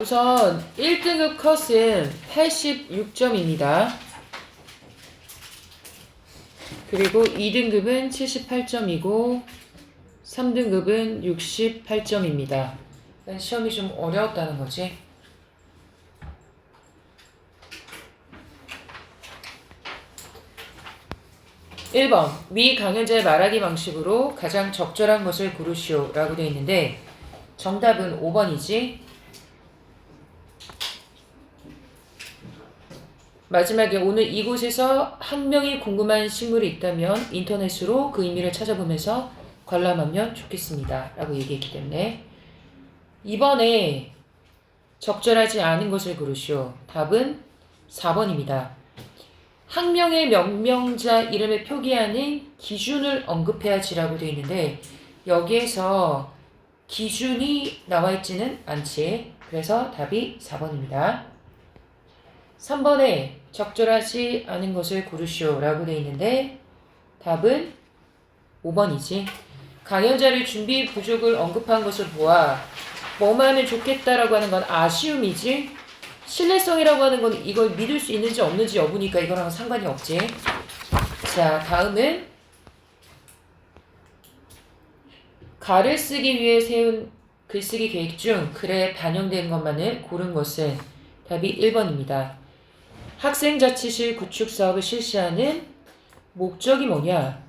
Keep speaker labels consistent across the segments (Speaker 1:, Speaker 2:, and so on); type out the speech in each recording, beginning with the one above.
Speaker 1: 우선 1등급 컷은 86점입니다. 그리고 2등급은 78점이고 3등급은 68점입니다. 시험이 좀 어려웠다는 거지. (1번) 위 강연자의 말하기 방식으로 가장 적절한 것을 고르시오 라고 되어 있는데 정답은 5번이지. 마지막에 오늘 이곳에서 한 명이 궁금한 식물이 있다면 인터넷으로 그 의미를 찾아보면서 관람하면 좋겠습니다 라고 얘기했기 때문에 이번에 적절하지 않은 것을 고르시오. 답은 4번입니다. 학명의 명명자 이름을 표기하는 기준을 언급해야지라고 되어 있는데 여기에서 기준이 나와 있지는 않지. 그래서 답이 4번입니다. 3번에 적절하지 않은 것을 고르시오 라고 되어 있는데 답은 5번이지. 강연자를 준비 부족을 언급한 것을 보아 뭐만 하면 좋겠다라고 하는 건 아쉬움이지. 신뢰성이라고 하는 건 이걸 믿을 수 있는지 없는지 여부니까 이거랑 상관이 없지. 자, 다음은 가를 쓰기 위해 세운 글쓰기 계획 중 글에 반영된 것만을 고른 것은 답이 1번입니다. 학생자치실 구축 사업을 실시하는 목적이 뭐냐?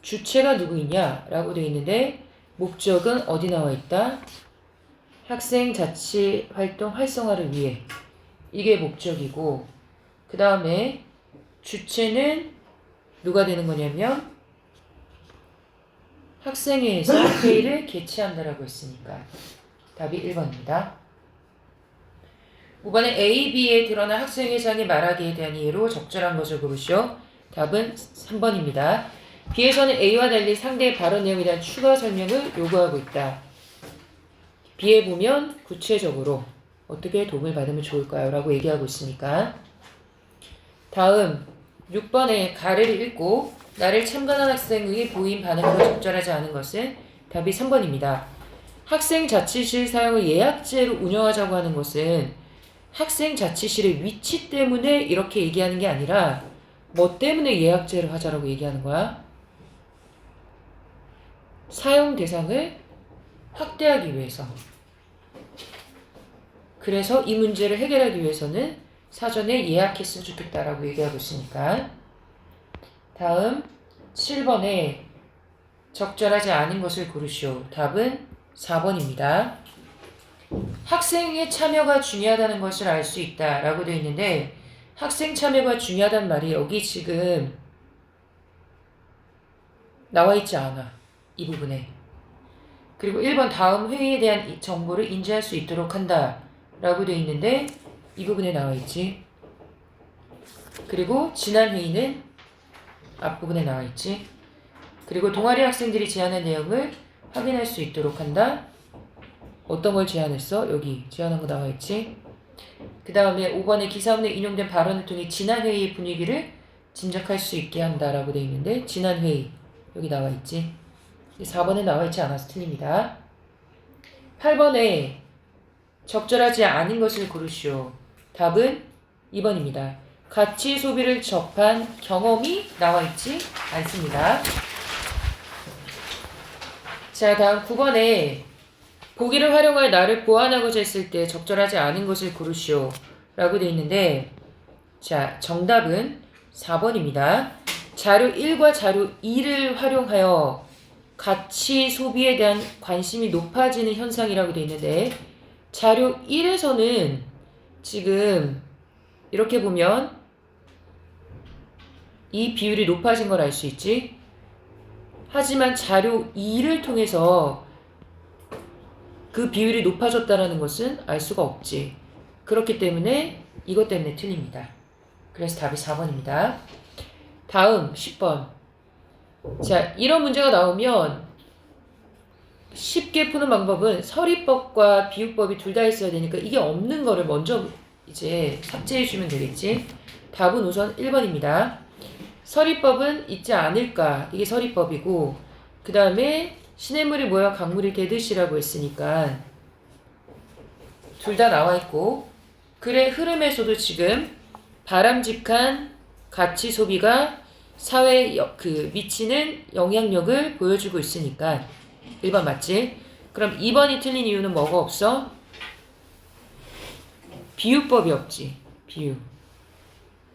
Speaker 1: 주체가 누구이냐? 라고 되어 있는데 목적은 어디 나와 있다? 학생자치활동 활성화를 위해. 이게 목적이고 그 다음에 주체는 누가 되는 거냐면 학생회에서 회의를 개최한다라고 했으니까 답이 1번입니다. 5번에 A, B에 드러난 학생회장의 말하기에 대한 이해로 적절한 것을 고르시오. 답은 3번입니다. B에서는 A와 달리 상대의 발언 내용에 대한 추가 설명을 요구하고 있다. B에 보면 구체적으로 어떻게 도움을 받으면 좋을까요? 라고 얘기하고 있으니까. 다음 6번에 가를 읽고 나를 참관한 학생의 보인 반응으로 적절하지 않은 것은 답이 3번입니다. 학생자치실 사용을 예약제로 운영하자고 하는 것은 학생자치실의 위치 때문에 이렇게 얘기하는 게 아니라 뭐 때문에 예약제를 하자라고 얘기하는 거야? 사용 대상을 확대하기 위해서. 그래서 이 문제를 해결하기 위해서는 사전에 예약했으면 좋겠다라고 얘기하고 있으니까. 다음 7번에 적절하지 않은 것을 고르시오. 답은 4번입니다. 학생의 참여가 중요하다는 것을 알 수 있다라고 되어 있는데 학생 참여가 중요하단 말이 여기 지금 나와 있지 않아. 이 부분에. 그리고 1번 다음 회의에 대한 정보를 인지할 수 있도록 한다 라고 되어 있는데 이 부분에 나와 있지. 그리고 지난 회의는 앞부분에 나와 있지. 그리고 동아리 학생들이 제안한 내용을 확인할 수 있도록 한다. 어떤 걸 제안했어? 여기 제안한 거 나와 있지. 그 다음에 5번에 기사문에 인용된 발언을 통해 지난 회의의 분위기를 짐작할 수 있게 한다라고 되어 있는데 지난 회의 여기 나와 있지. 4번에 나와 있지 않아서 틀립니다. 8번에 적절하지 않은 것을 고르시오. 답은 2번입니다. 가치 소비를 접한 경험이 나와 있지 않습니다. 자, 다음 9번에 보기를 활용할 나를 보완하고자 했을 때 적절하지 않은 것을 고르시오 라고 되어 있는데 자, 정답은 4번입니다. 자료 1과 자료 2를 활용하여 가치 소비에 대한 관심이 높아지는 현상이라고 되어 있는데 자료 1에서는 지금 이렇게 보면 이 비율이 높아진 걸 알 수 있지. 하지만 자료 2를 통해서 그 비율이 높아졌다는 것은 알 수가 없지. 그렇기 때문에 이것 때문에 틀립니다. 그래서 답이 4번입니다. 다음 10번. 자, 이런 문제가 나오면 쉽게 푸는 방법은 서리법과 비유법이 둘 다 있어야 되니까 이게 없는 거를 먼저 이제 삭제해 주면 되겠지. 답은 우선 1번입니다. 서리법은 있지 않을까. 이게 서리법이고 그 다음에 시냇물이 모여 강물이 되듯이라고 했으니까 둘 다 나와 있고 글의 흐름에서도 지금 바람직한 가치 소비가 사회에 미치는 영향력을 보여주고 있으니까 1번 맞지? 그럼 2번이 틀린 이유는 뭐가 없어? 비유법이 없지.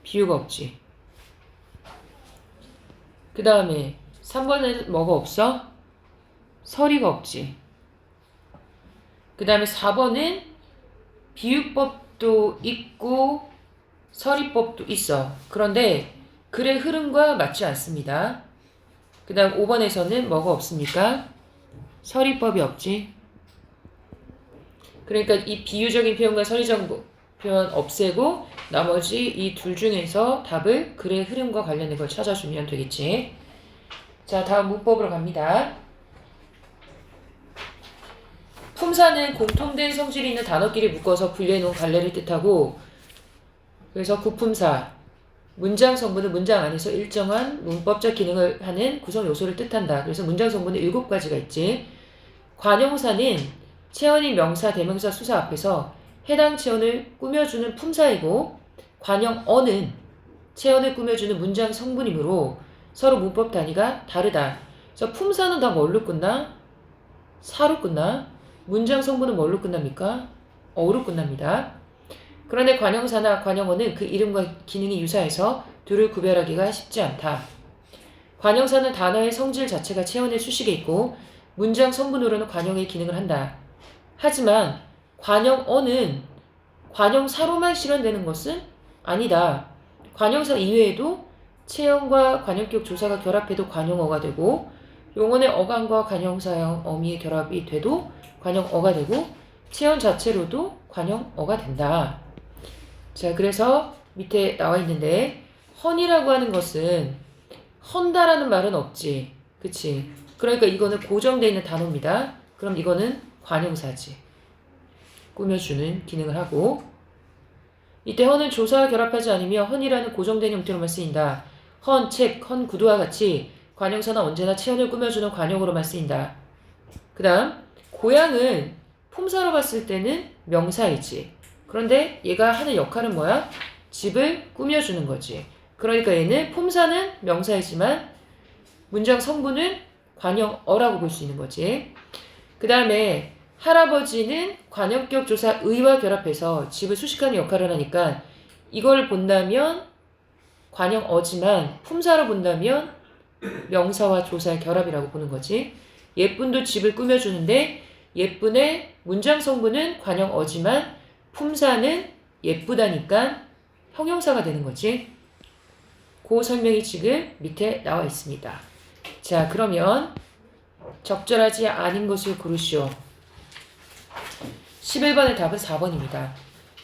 Speaker 1: 비유가 없지. 그 다음에 3번에는 뭐가 없어? 서리가 없지. 그 다음에 4번은 비유법도 있고 서리법도 있어. 그런데 글의 흐름과 맞지 않습니다. 그 다음 5번에서는 뭐가 없습니까? 서리법이 없지. 그러니까 이 비유적인 표현과 서리적 표현 없애고 나머지 이 둘 중에서 답을 글의 흐름과 관련된 걸 찾아주면 되겠지. 자, 다음 문법으로 갑니다. 품사는 공통된 성질이 있는 단어끼리 묶어서 분리해놓은 갈래를 뜻하고, 그래서 구품사, 문장 성분은 문장 안에서 일정한 문법적 기능을 하는 구성 요소를 뜻한다. 그래서 문장 성분은 7가지가 있지. 관용사는 체언인 명사, 대명사, 수사 앞에서 해당 체언을 꾸며주는 품사이고, 관용어는 체언을 꾸며주는 문장 성분이므로 서로 문법 단위가 다르다. 그래서 품사는 다 뭘로 끝나? 사로 끝나? 문장 성분은 뭘로 끝납니까? 어로 끝납니다. 그런데 관용사나 관용어는 그 이름과 기능이 유사해서 둘을 구별하기가 쉽지 않다. 관용사는 단어의 성질 자체가 체언의 수식에 있고 문장 성분으로는 관용의 기능을 한다. 하지만 관용어는 관용사로만 실현되는 것은 아니다. 관용사 이외에도 체언과 관용격 조사가 결합해도 관용어가 되고 용언의 어감과 관용사형 어미의 결합이 돼도 관용어가 되고 체언 자체로도 관용어가 된다. 자, 그래서 밑에 나와 있는데 헌이라고 하는 것은 헌다라는 말은 없지. 그치? 그러니까 이거는 고정되어 있는 단어입니다. 그럼 이거는 관용사지. 꾸며주는 기능을 하고 이때 헌은 조사와 결합하지 않으며 헌이라는 고정된 형태로만 쓰인다. 헌, 책, 헌, 구두와 같이 관용사는 언제나 체언을 꾸며주는 관용으로만 쓰인다. 그 다음 고양은 품사로 봤을 때는 명사이지. 그런데 얘가 하는 역할은 뭐야? 집을 꾸며주는 거지. 그러니까 얘는 품사는 명사이지만 문장 성분은 관용어라고 볼 수 있는 거지. 그 다음에 할아버지는 관용격 조사 의와 결합해서 집을 수식하는 역할을 하니까 이걸 본다면 관용어지만 품사로 본다면 명사와 조사의 결합이라고 보는 거지. 예쁜도 집을 꾸며주는데 예쁜의 문장 성분은 관용어지만 품사는 예쁘다니까 형용사가 되는 거지. 그 설명이 지금 밑에 나와 있습니다. 자, 그러면 적절하지 않은 것을 고르시오. 11번의 답은 4번입니다.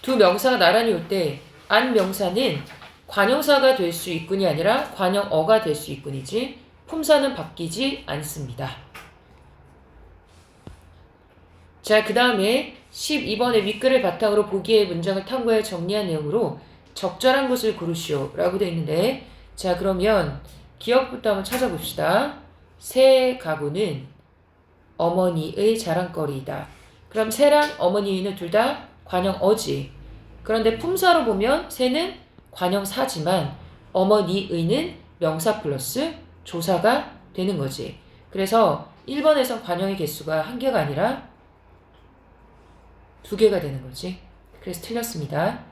Speaker 1: 두 명사가 나란히 올 때 안 명사는 관용사가 될 수 있군이 아니라 관용어가 될 수 있군이지 품사는 바뀌지 않습니다. 자, 그 다음에 12번의 윗글을 바탕으로 보기의 문장을 탐구해 정리한 내용으로 적절한 것을 고르시오 라고 되어 있는데, 자, 그러면 기억부터 한번 찾아봅시다. 새 가구는 어머니의 자랑거리이다. 그럼 새랑 어머니는 둘 다 관용어지. 그런데 품사로 보면 새는 관용사지만 어머니의는 명사 플러스 조사가 되는 거지. 그래서 1번에선 관용의 개수가 1개가 아니라 2개가 되는 거지. 그래서 틀렸습니다.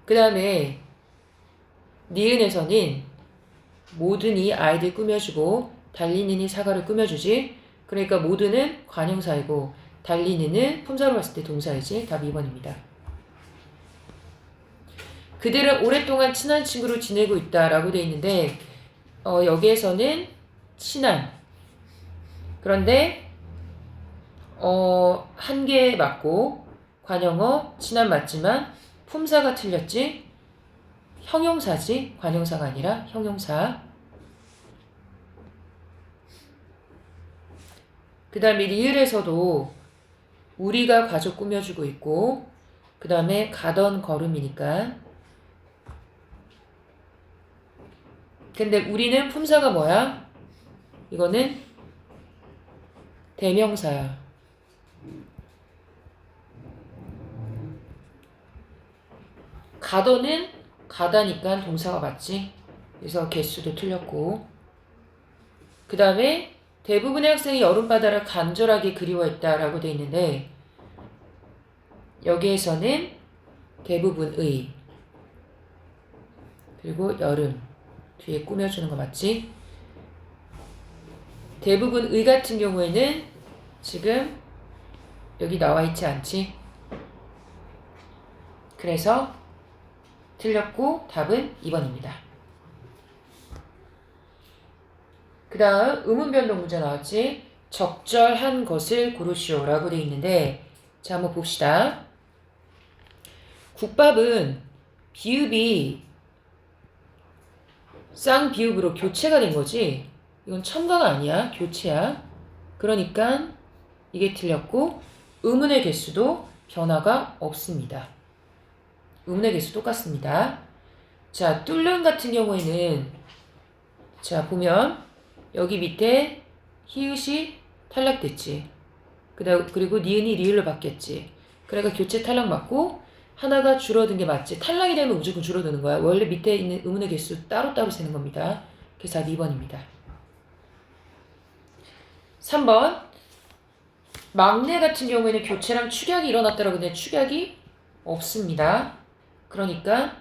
Speaker 1: 그 다음에 니은에서는 모든이 아이들 꾸며주고 달리는이 사과를 꾸며주지. 그러니까 모든은 관용사이고 달리는은 품사로 봤을 때 동사이지. 답 2번입니다. 그들은 오랫동안 친한 친구로 지내고 있다라고 되어 있는데 여기에서는 친한 그런데 1개 맞고 관용어 친한 맞지만 품사가 틀렸지. 형용사지. 관용사가 아니라 형용사. 그 다음에 리을에서도 우리가 가족 꾸며주고 있고 그 다음에 가던 걸음이니까. 근데 우리는 품사가 뭐야? 이거는 대명사야. 가더는 가다니까 동사가 맞지. 그래서 개수도 틀렸고. 그 다음에 대부분의 학생이 여름바다를 간절하게 그리워했다라고 돼 있는데 여기에서는 대부분의 그리고 여름 뒤에 꾸며주는 거 맞지? 대부분의 같은 경우에는 지금 여기 나와 있지 않지? 그래서 틀렸고 답은 2번입니다. 그 다음 의문변동 문제 나왔지? 적절한 것을 고르시오 라고 돼 있는데 자 한번 봅시다. 국밥은 비읍이 쌍비읍으로 교체가 된 거지. 이건 첨가가 아니야. 교체야. 그러니까 이게 틀렸고 의문의 개수도 변화가 없습니다. 의문의 개수 똑같습니다. 자, 뚫는 같은 경우에는 자 보면 여기 밑에 히읗이 탈락됐지. 그리고 니은이 리을로 바뀌었지. 그러니까 교체 탈락 맞고 하나가 줄어든 게 맞지. 탈락이 되면 무조건 줄어드는 거야. 원래 밑에 있는 의문의 개수 따로따로 세는 겁니다. 그래서 2번입니다. 3번 막내 같은 경우에는 교체랑 축약이 일어났다라고 했는데 축약이 없습니다. 그러니까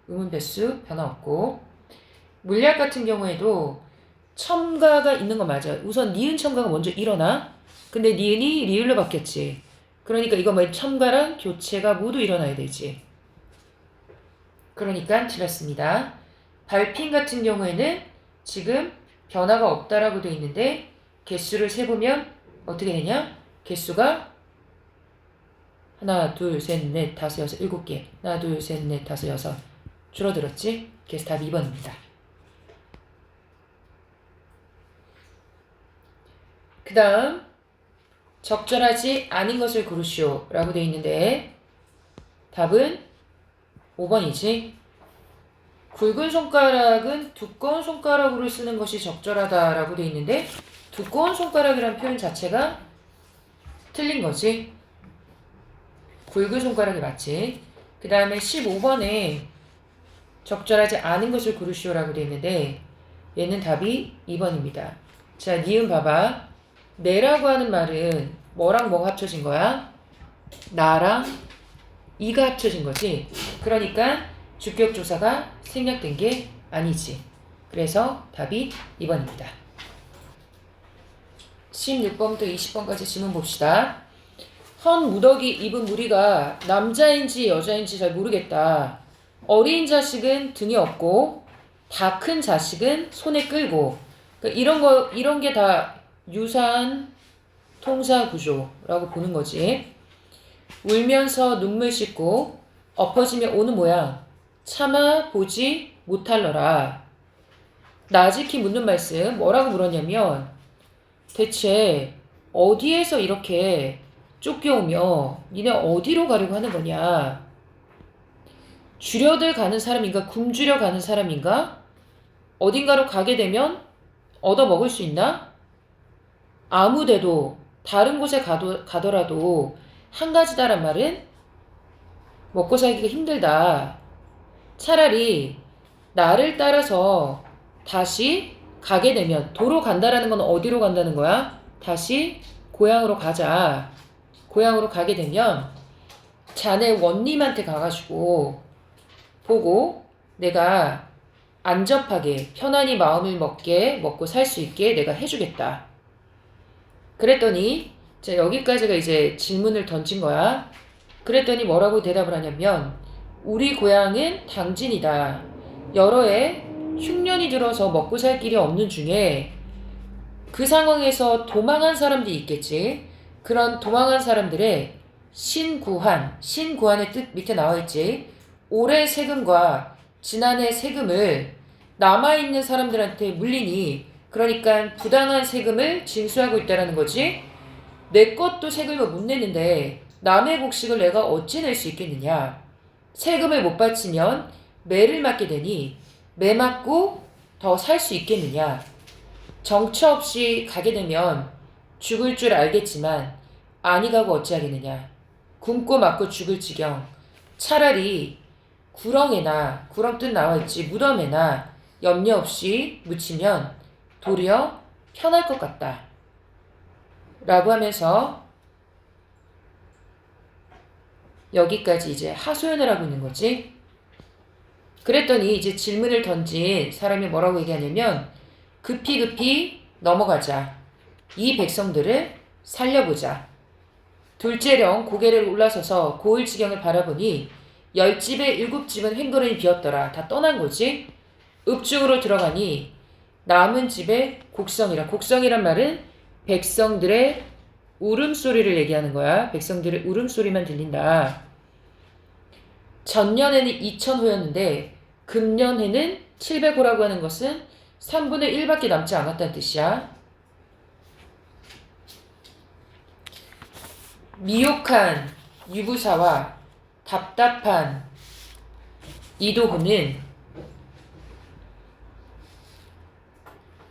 Speaker 1: 의문 배수 변화 없고 물약 같은 경우에도 첨가가 있는 거 맞아. 우선 니은 첨가가 먼저 일어나. 근데 니은이 리을로 바뀌었지. 그러니까 이거 뭐 첨가랑 교체가 모두 일어나야 되지. 그러니까 틀렸습니다. 발핀 같은 경우에는 지금 변화가 없다라고 돼 있는데 개수를 세보면 어떻게 되냐? 개수가 하나, 둘, 셋, 넷, 다섯, 여섯, 7개. 하나, 둘, 셋, 넷, 다섯, 여섯. 줄어들었지? 그래서 답 2번입니다. 그 다음 적절하지 않은 것을 고르시오 라고 되어 있는데 답은 5번이지. 굵은 손가락은 두꺼운 손가락으로 쓰는 것이 적절하다라고 되어 있는데 두꺼운 손가락이라는 표현 자체가 틀린 거지. 굵은 손가락이 맞지. 그 다음에 15번에 적절하지 않은 것을 고르시오라고 되어 있는데 얘는 답이 2번입니다. 자, 니은 봐봐. 내라고 하는 말은 뭐랑 뭐가 합쳐진 거야? 나랑 이가 합쳐진 거지. 그러니까 주격조사가 생략된 게 아니지. 그래서 답이 2번입니다. 16번부터 20번까지 질문 봅시다. 헌 무더기 입은 무리가 남자인지 여자인지 잘 모르겠다. 어린 자식은 등에 업고 다 큰 자식은 손에 끌고. 그러니까 이런 게 다 유사한 통사 구조라고 보는 거지. 울면서 눈물 씻고 엎어지며 오는 모양 차마 보지 못할러라. 나직히 묻는 말씀 뭐라고 물었냐면 대체 어디에서 이렇게 쫓겨오며 니네 어디로 가려고 하는 거냐. 주려들 가는 사람인가 굶주려 가는 사람인가 어딘가로 가게 되면 얻어먹을 수 있나? 아무데도 다른 곳에 가더라도 한 가지다란 말은 먹고 살기가 힘들다. 차라리 나를 따라서 다시 가게 되면 도로 간다라는 건 어디로 간다는 거야? 다시 고향으로 가자. 고향으로 가게 되면 자네 원님한테 가가지고 보고 내가 안접하게 편안히 마음을 먹고 살 수 있게 내가 해주겠다. 그랬더니 자 여기까지가 이제 질문을 던진 거야. 그랬더니 뭐라고 대답을 하냐면 우리 고향은 당진이다. 여러 해 흉년이 들어서 먹고 살 길이 없는 중에 그 상황에서 도망한 사람들이 있겠지. 그런 도망한 사람들의 신구한의 뜻 밑에 나와 있지. 올해 세금과 지난해 세금을 남아있는 사람들한테 물리니 그러니까 부당한 세금을 징수하고 있다는 거지. 내 것도 세금을 못 내는데 남의 곡식을 내가 어찌 낼 수 있겠느냐. 세금을 못 바치면 매를 맞게 되니 매 맞고 더 살 수 있겠느냐. 정처 없이 가게 되면 죽을 줄 알겠지만 아니 가고 어찌하겠느냐. 굶고 맞고 죽을 지경. 차라리 구렁에나, 구렁 뜻 나와있지, 무덤에나 염려 없이 묻히면 도리어 편할 것 같다. 라고 하면서 여기까지 이제 하소연을 하고 있는 거지. 그랬더니 이제 질문을 던진 사람이 뭐라고 얘기하냐면 급히 넘어가자. 이 백성들을 살려보자. 둘째령 고개를 올라서서 고을지경을 바라보니 10집에 7집은 횡거름이 비었더라. 다 떠난 거지. 읍중으로 들어가니 남은 집에 곡성이라. 곡성이란 말은 백성들의 울음소리를 얘기하는 거야. 백성들의 울음소리만 들린다. 전년에는 2000호였는데 금년에는 700호라고 하는 것은 3분의 1밖에 남지 않았다는 뜻이야. 미혹한 유부사와 답답한 이도훈은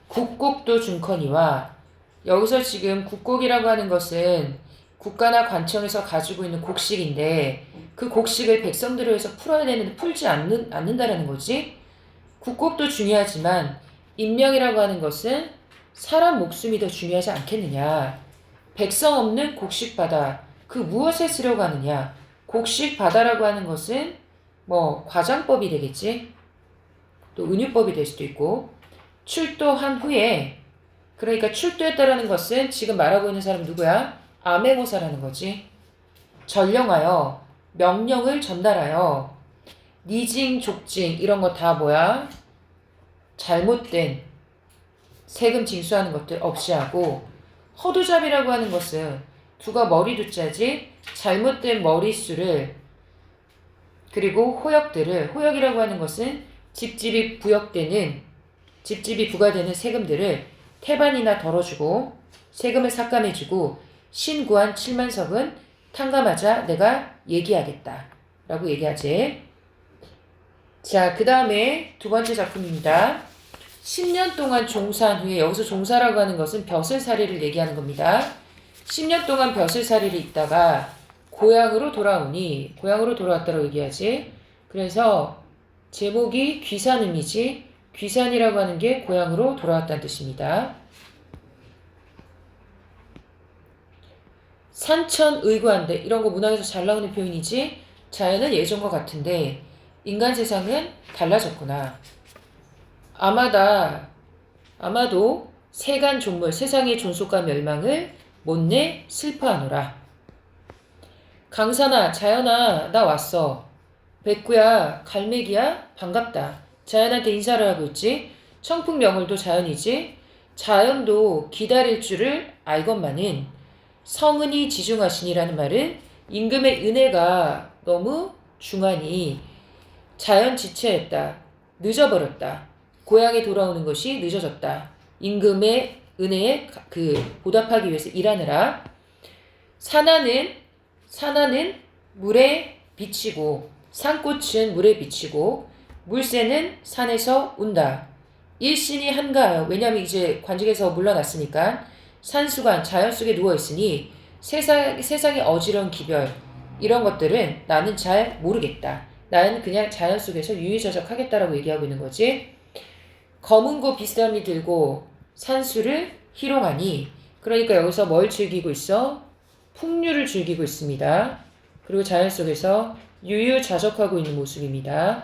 Speaker 1: 국곡도 중커니와 여기서 지금 국곡이라고 하는 것은 국가나 관청에서 가지고 있는 곡식인데 그 곡식을 백성들을 위해서 풀어야 되는데 풀지 않는다라는 거지. 국곡도 중요하지만 인명이라고 하는 것은 사람 목숨이 더 중요하지 않겠느냐. 백성 없는 곡식바다, 그 무엇에 쓰려고 하느냐. 곡식바다라고 하는 것은 뭐 과장법이 되겠지. 또 은유법이 될 수도 있고. 출도한 후에, 그러니까 출도했다라는 것은 지금 말하고 있는 사람은 누구야? 암행어사라는 거지. 전령하여 명령을 전달하여 니징 족징 이런 거 다 뭐야? 잘못된 세금 징수하는 것들 없이 하고, 허두잡이라고 하는 것은 두가 머리 두자지 잘못된 머릿수를, 그리고 호역들을, 호역이라고 하는 것은 집집이 부과되는 세금들을 태반이나 덜어주고 세금을 삭감해주고 신구한 7만석은 탕감하자 내가 얘기하겠다 라고 얘기하지. 자, 그 다음에 두 번째 작품입니다. 10년 동안 종사한 후에, 여기서 종사라고 하는 것은 벼슬살이를 얘기하는 겁니다. 10년 동안 벼슬살이를 있다가 고향으로 돌아오니, 고향으로 돌아왔다고 얘기하지. 그래서 제목이 귀산음이지, 귀산이라고 하는 게 고향으로 돌아왔다는 뜻입니다. 산천의구한데, 이런 거 문학에서 잘 나오는 표현이지. 자연은 예전과 같은데 인간 세상은 달라졌구나. 아마도 세간 존물, 세상의 존속과 멸망을 못내 슬퍼하노라. 강산아, 자연아, 나 왔어. 백구야, 갈매기야, 반갑다. 자연한테 인사를 하고 있지. 청풍명월도 자연이지. 자연도 기다릴 줄을 알건만은 성은이 지중하시니라는 말은 임금의 은혜가 너무 중하니 자연 지체했다. 늦어버렸다. 고향에 돌아오는 것이 늦어졌다. 임금의 은혜에 보답하기 위해서 일하느라. 산하는 물에 비치고, 산꽃은 물에 비치고, 물새는 산에서 운다. 일신이 한가하여, 왜냐하면 이제 관직에서 물러났으니까 산수관, 자연 속에 누워있으니 세상의 어지러운 기별, 이런 것들은 나는 잘 모르겠다. 나는 그냥 자연 속에서 유유자적하겠다라고 얘기하고 있는 거지. 검은고 비스듬히 들고 산수를 희롱하니, 그러니까 여기서 뭘 즐기고 있어? 풍류를 즐기고 있습니다. 그리고 자연 속에서 유유자적하고 있는 모습입니다.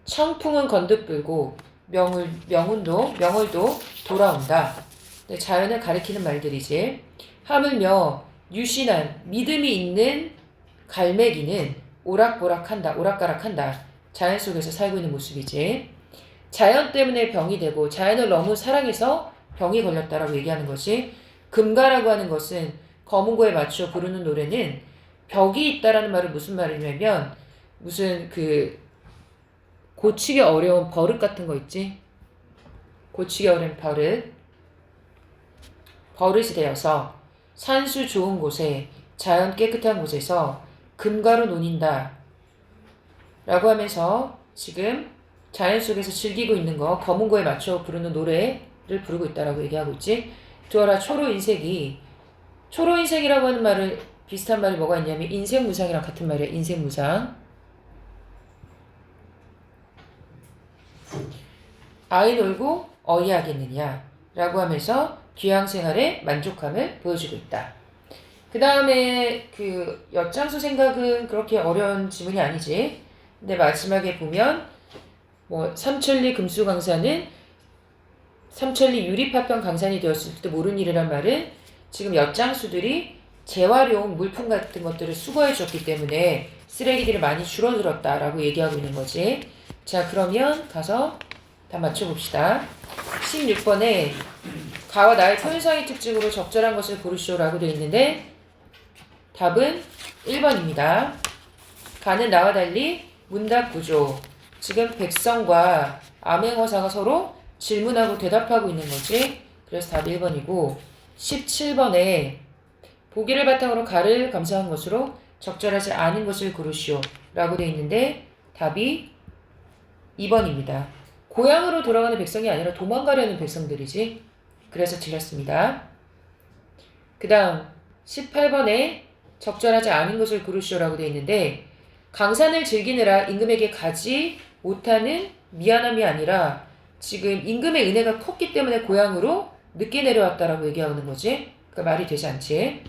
Speaker 1: 청풍은 건득 불고 명월도 돌아온다. 자연을 가리키는 말들이지. 하물며 유신한 믿음이 있는 갈매기는 오락가락한다. 자연 속에서 살고 있는 모습이지. 자연 때문에 병이 되고 자연을 너무 사랑해서 병이 걸렸다라고 얘기하는 것이. 금가라고 하는 것은 검은고에 맞춰 부르는 노래는 벽이 있다라는 말은 무슨 말이냐면 무슨 고치기 어려운 버릇 같은 거 있지? 고치기 어려운 버릇이 되어서 산수 좋은 곳에, 자연 깨끗한 곳에서 금가로 논인다 라고 하면서 지금 자연 속에서 즐기고 있는 거, 검은고에 맞춰 부르는 노래를 부르고 있다라고 얘기하고 있지. 두어라 초로인색이라고 하는 말을 비슷한 말이 뭐가 있냐면 인생무상이랑 같은 말이야. 인생무상. 아이 놀고 어이하겠느냐 라고 하면서 귀향생활의 만족함을 보여주고 있다. 그 다음에 그 엿장수 생각은 그렇게 어려운 지문이 아니지. 근데 마지막에 보면 뭐 삼천리 금수강산은 삼천리 유리파편 강산이 되었을 때 모르는 일이란 말은 지금 엿장수들이 재활용 물품 같은 것들을 수거해 줬기 때문에 쓰레기들이 많이 줄어들었다라고 얘기하고 있는 거지. 자, 그러면 가서 다 맞춰봅시다. 16번에 가와 나의 표현상의 특징으로 적절한 것을 고르시오라고 되어 있는데 답은 1번입니다. 가는 나와 달리 문답 구조. 지금 백성과 암행어사가 서로 질문하고 대답하고 있는 거지. 그래서 답이 1번이고 17번에 보기를 바탕으로 가를 감사한 것으로 적절하지 않은 것을 고르시오 라고 되어 있는데 답이 2번입니다. 고향으로 돌아가는 백성이 아니라 도망가려는 백성들이지. 그래서 틀렸습니다. 그 다음 18번에 적절하지 않은 것을 고르시오라고 되어 있는데 강산을 즐기느라 임금에게 가지 못하는 미안함이 아니라 지금 임금의 은혜가 컸기 때문에 고향으로 늦게 내려왔다라고 얘기하는 거지. 그 말이 되지 않지.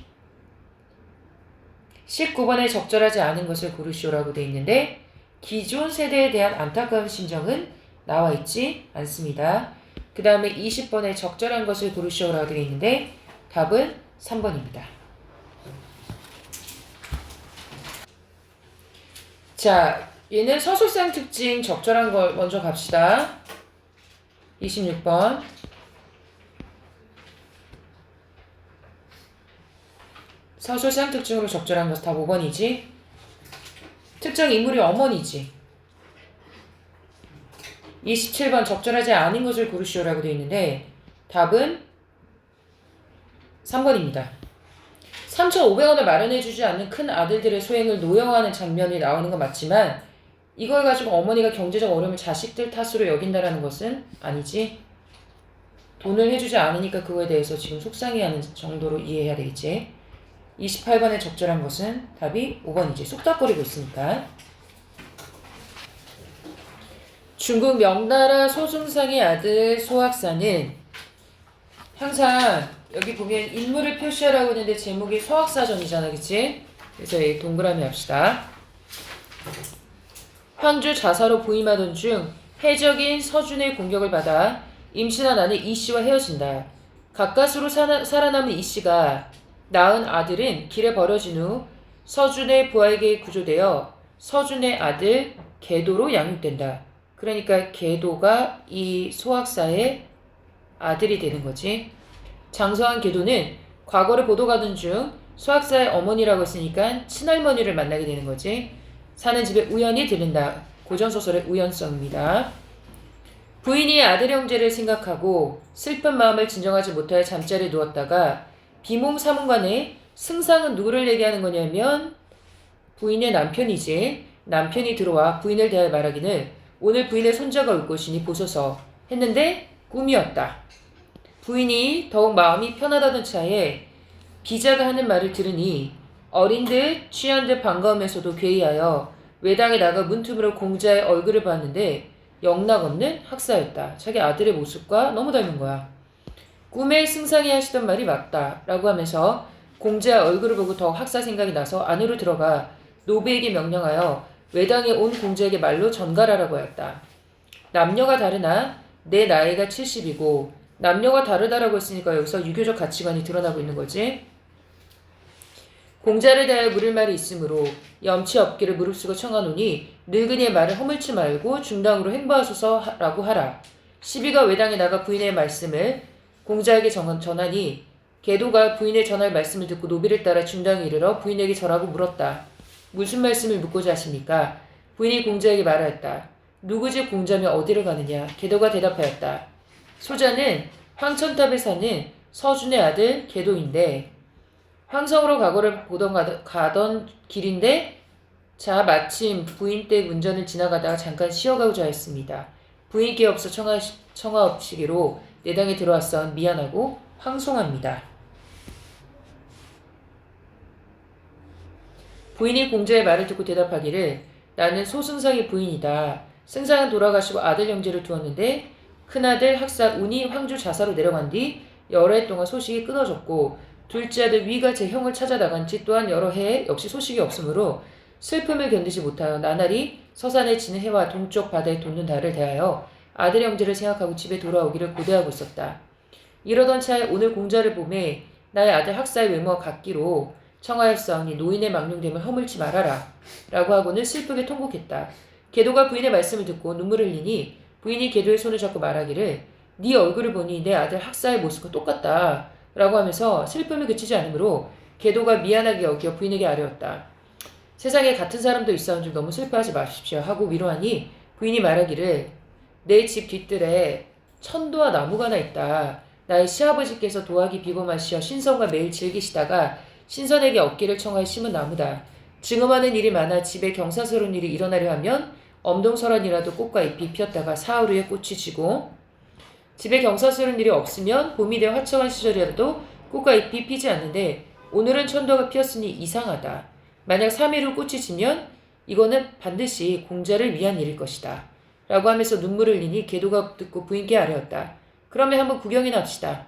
Speaker 1: 19번에 적절하지 않은 것을 고르시오라고 되어 있는데 기존 세대에 대한 안타까운 심정은 나와 있지 않습니다. 그 다음에 20번에 적절한 것을 고르시오라고 되어 있는데 답은 3번입니다. 자, 얘는 서술상 특징 적절한 걸 먼저 갑시다. 26번. 서술상 특징으로 적절한 것은 답 5번이지. 특정 인물이 어머니지. 27번 적절하지 않은 것을 고르시오라고 되어 있는데 답은 3번입니다. 3,500원을 마련해주지 않는 큰 아들들의 소행을 노여워하는 장면이 나오는 건 맞지만 이걸 가지고 어머니가 경제적 어려움을 자식들 탓으로 여긴다라는 것은 아니지. 돈을 해주지 않으니까 그거에 대해서 지금 속상해하는 정도로 이해해야 되겠지. 28번에 적절한 것은 답이 5번이지. 쑥닥거리고 있으니까. 중국 명나라 소승상의 아들 소학사는 항상 여기 보면 인물을 표시하라고 했는데 제목이 소학사전이잖아, 그치? 그래서 여기 동그라미 합시다. 황주 자사로 부임하던 중 해적인 서준의 공격을 받아 임신한 아내 이씨와 헤어진다. 가까스로 살아남은 이씨가 낳은 아들은 길에 버려진 후 서준의 부하에게 구조되어 서준의 아들 계도로 양육된다. 그러니까 계도가 이 소학사의 아들이 되는 거지. 장서한 계도는 과거를 보도가던 중 소학사의 어머니라고 했으니까 친할머니를 만나게 되는 거지. 사는 집에 우연히 들른다. 고전소설의 우연성입니다. 부인이 아들 형제를 생각하고 슬픈 마음을 진정하지 못하여 잠자리에 누웠다가 비몽사몽간에 승상은 누구를 얘기하는 거냐면 부인의 남편이지. 남편이 들어와 부인을 대하여 말하기는 오늘 부인의 손자가 올 것이니 보소서 했는데 꿈이었다. 부인이 더욱 마음이 편하다던 차에 비자가 하는 말을 들으니 어린 듯 취한 듯 반가움에서도 괴이하여 외당에 나가 문틈으로 공자의 얼굴을 봤는데 영락없는 학사였다. 자기 아들의 모습과 너무 닮은 거야. 꿈에 승상이 하시던 말이 맞다 라고 하면서 공자의 얼굴을 보고 더 학사 생각이 나서 안으로 들어가 노비에게 명령하여 외당에 온 공자에게 말로 전갈하라고 하였다. 남녀가 다르나 내 나이가 70이고 남녀가 다르다라고 했으니까 여기서 유교적 가치관이 드러나고 있는 거지. 공자를 대하여 물을 말이 있으므로 염치 없기를 무릅쓰고 청하노니 늙은이의 말을 허물지 말고 중당으로 행보하소서라고 하라. 시비가 외당에 나가 부인의 말씀을 공자에게 전하니 계도가 부인의 전할 말씀을 듣고 노비를 따라 중당에 이르러 부인에게 절하고 물었다. 무슨 말씀을 묻고자 하십니까? 부인이 공자에게 말하였다. 누구 집 공자며 어디를 가느냐? 계도가 대답하였다. 소자는 황천탑에 사는 서준의 아들 계도인데 황성으로 과거를 보던 가던 길인데 자 마침 부인 댁 운전을 지나가다가 잠깐 쉬어가고자 했습니다. 부인께 없어 청하옵시기로 내당에 들어왔어. 미안하고 황송합니다. 부인이 공자의 말을 듣고 대답하기를 나는 소승상의 부인이다. 승상은 돌아가시고 아들 형제를 두었는데 큰아들 학사 운이 황주 자사로 내려간 뒤 여러 해 동안 소식이 끊어졌고 둘째 아들 위가 제 형을 찾아 나간 지 또한 여러 해에 역시 소식이 없으므로 슬픔을 견디지 못하여 나날이 서산에 지는 해와 동쪽 바다에 돋는 달을 대하여 아들 형제를 생각하고 집에 돌아오기를 고대하고 있었다. 이러던 차에 오늘 공자를 보매 나의 아들 학사의 외모와 같기로 청하였사오니 노인의 망령됨을 허물지 말아라 라고 하고는 슬프게 통곡했다. 계도가 부인의 말씀을 듣고 눈물을 흘리니 부인이 계도의 손을 잡고 말하기를 네 얼굴을 보니 내 아들 학사의 모습과 똑같다 라고 하면서 슬픔을 그치지 않으므로 계도가 미안하게 여겨 부인에게 아뢰었다. 세상에 같은 사람도 있어온 줄 너무 슬퍼하지 마십시오 하고 위로하니 부인이 말하기를 내 집 뒤뜰에 천도와 나무가 하나 있다. 나의 시아버지께서 도화기 비범하시어 신선과 매일 즐기시다가 신선에게 얻기를 청하여 심은 나무다. 증음하는 일이 많아 집에 경사스러운 일이 일어나려 하면 엄동설한이라도 꽃과 잎이 피었다가 사흘 후에 꽃이 지고 집에 경사스러운 일이 없으면 봄이 되어 화창한 시절이라도 꽃과 잎이 피지 않는데 오늘은 천도가 피었으니 이상하다. 만약 3일 후 꽃이 지면 이거는 반드시 공자를 위한 일일 것이다. 라고 하면서 눈물을 흘리니 계도가 듣고 부인께 아뢰었다. 그러면 한번 구경이나 합시다.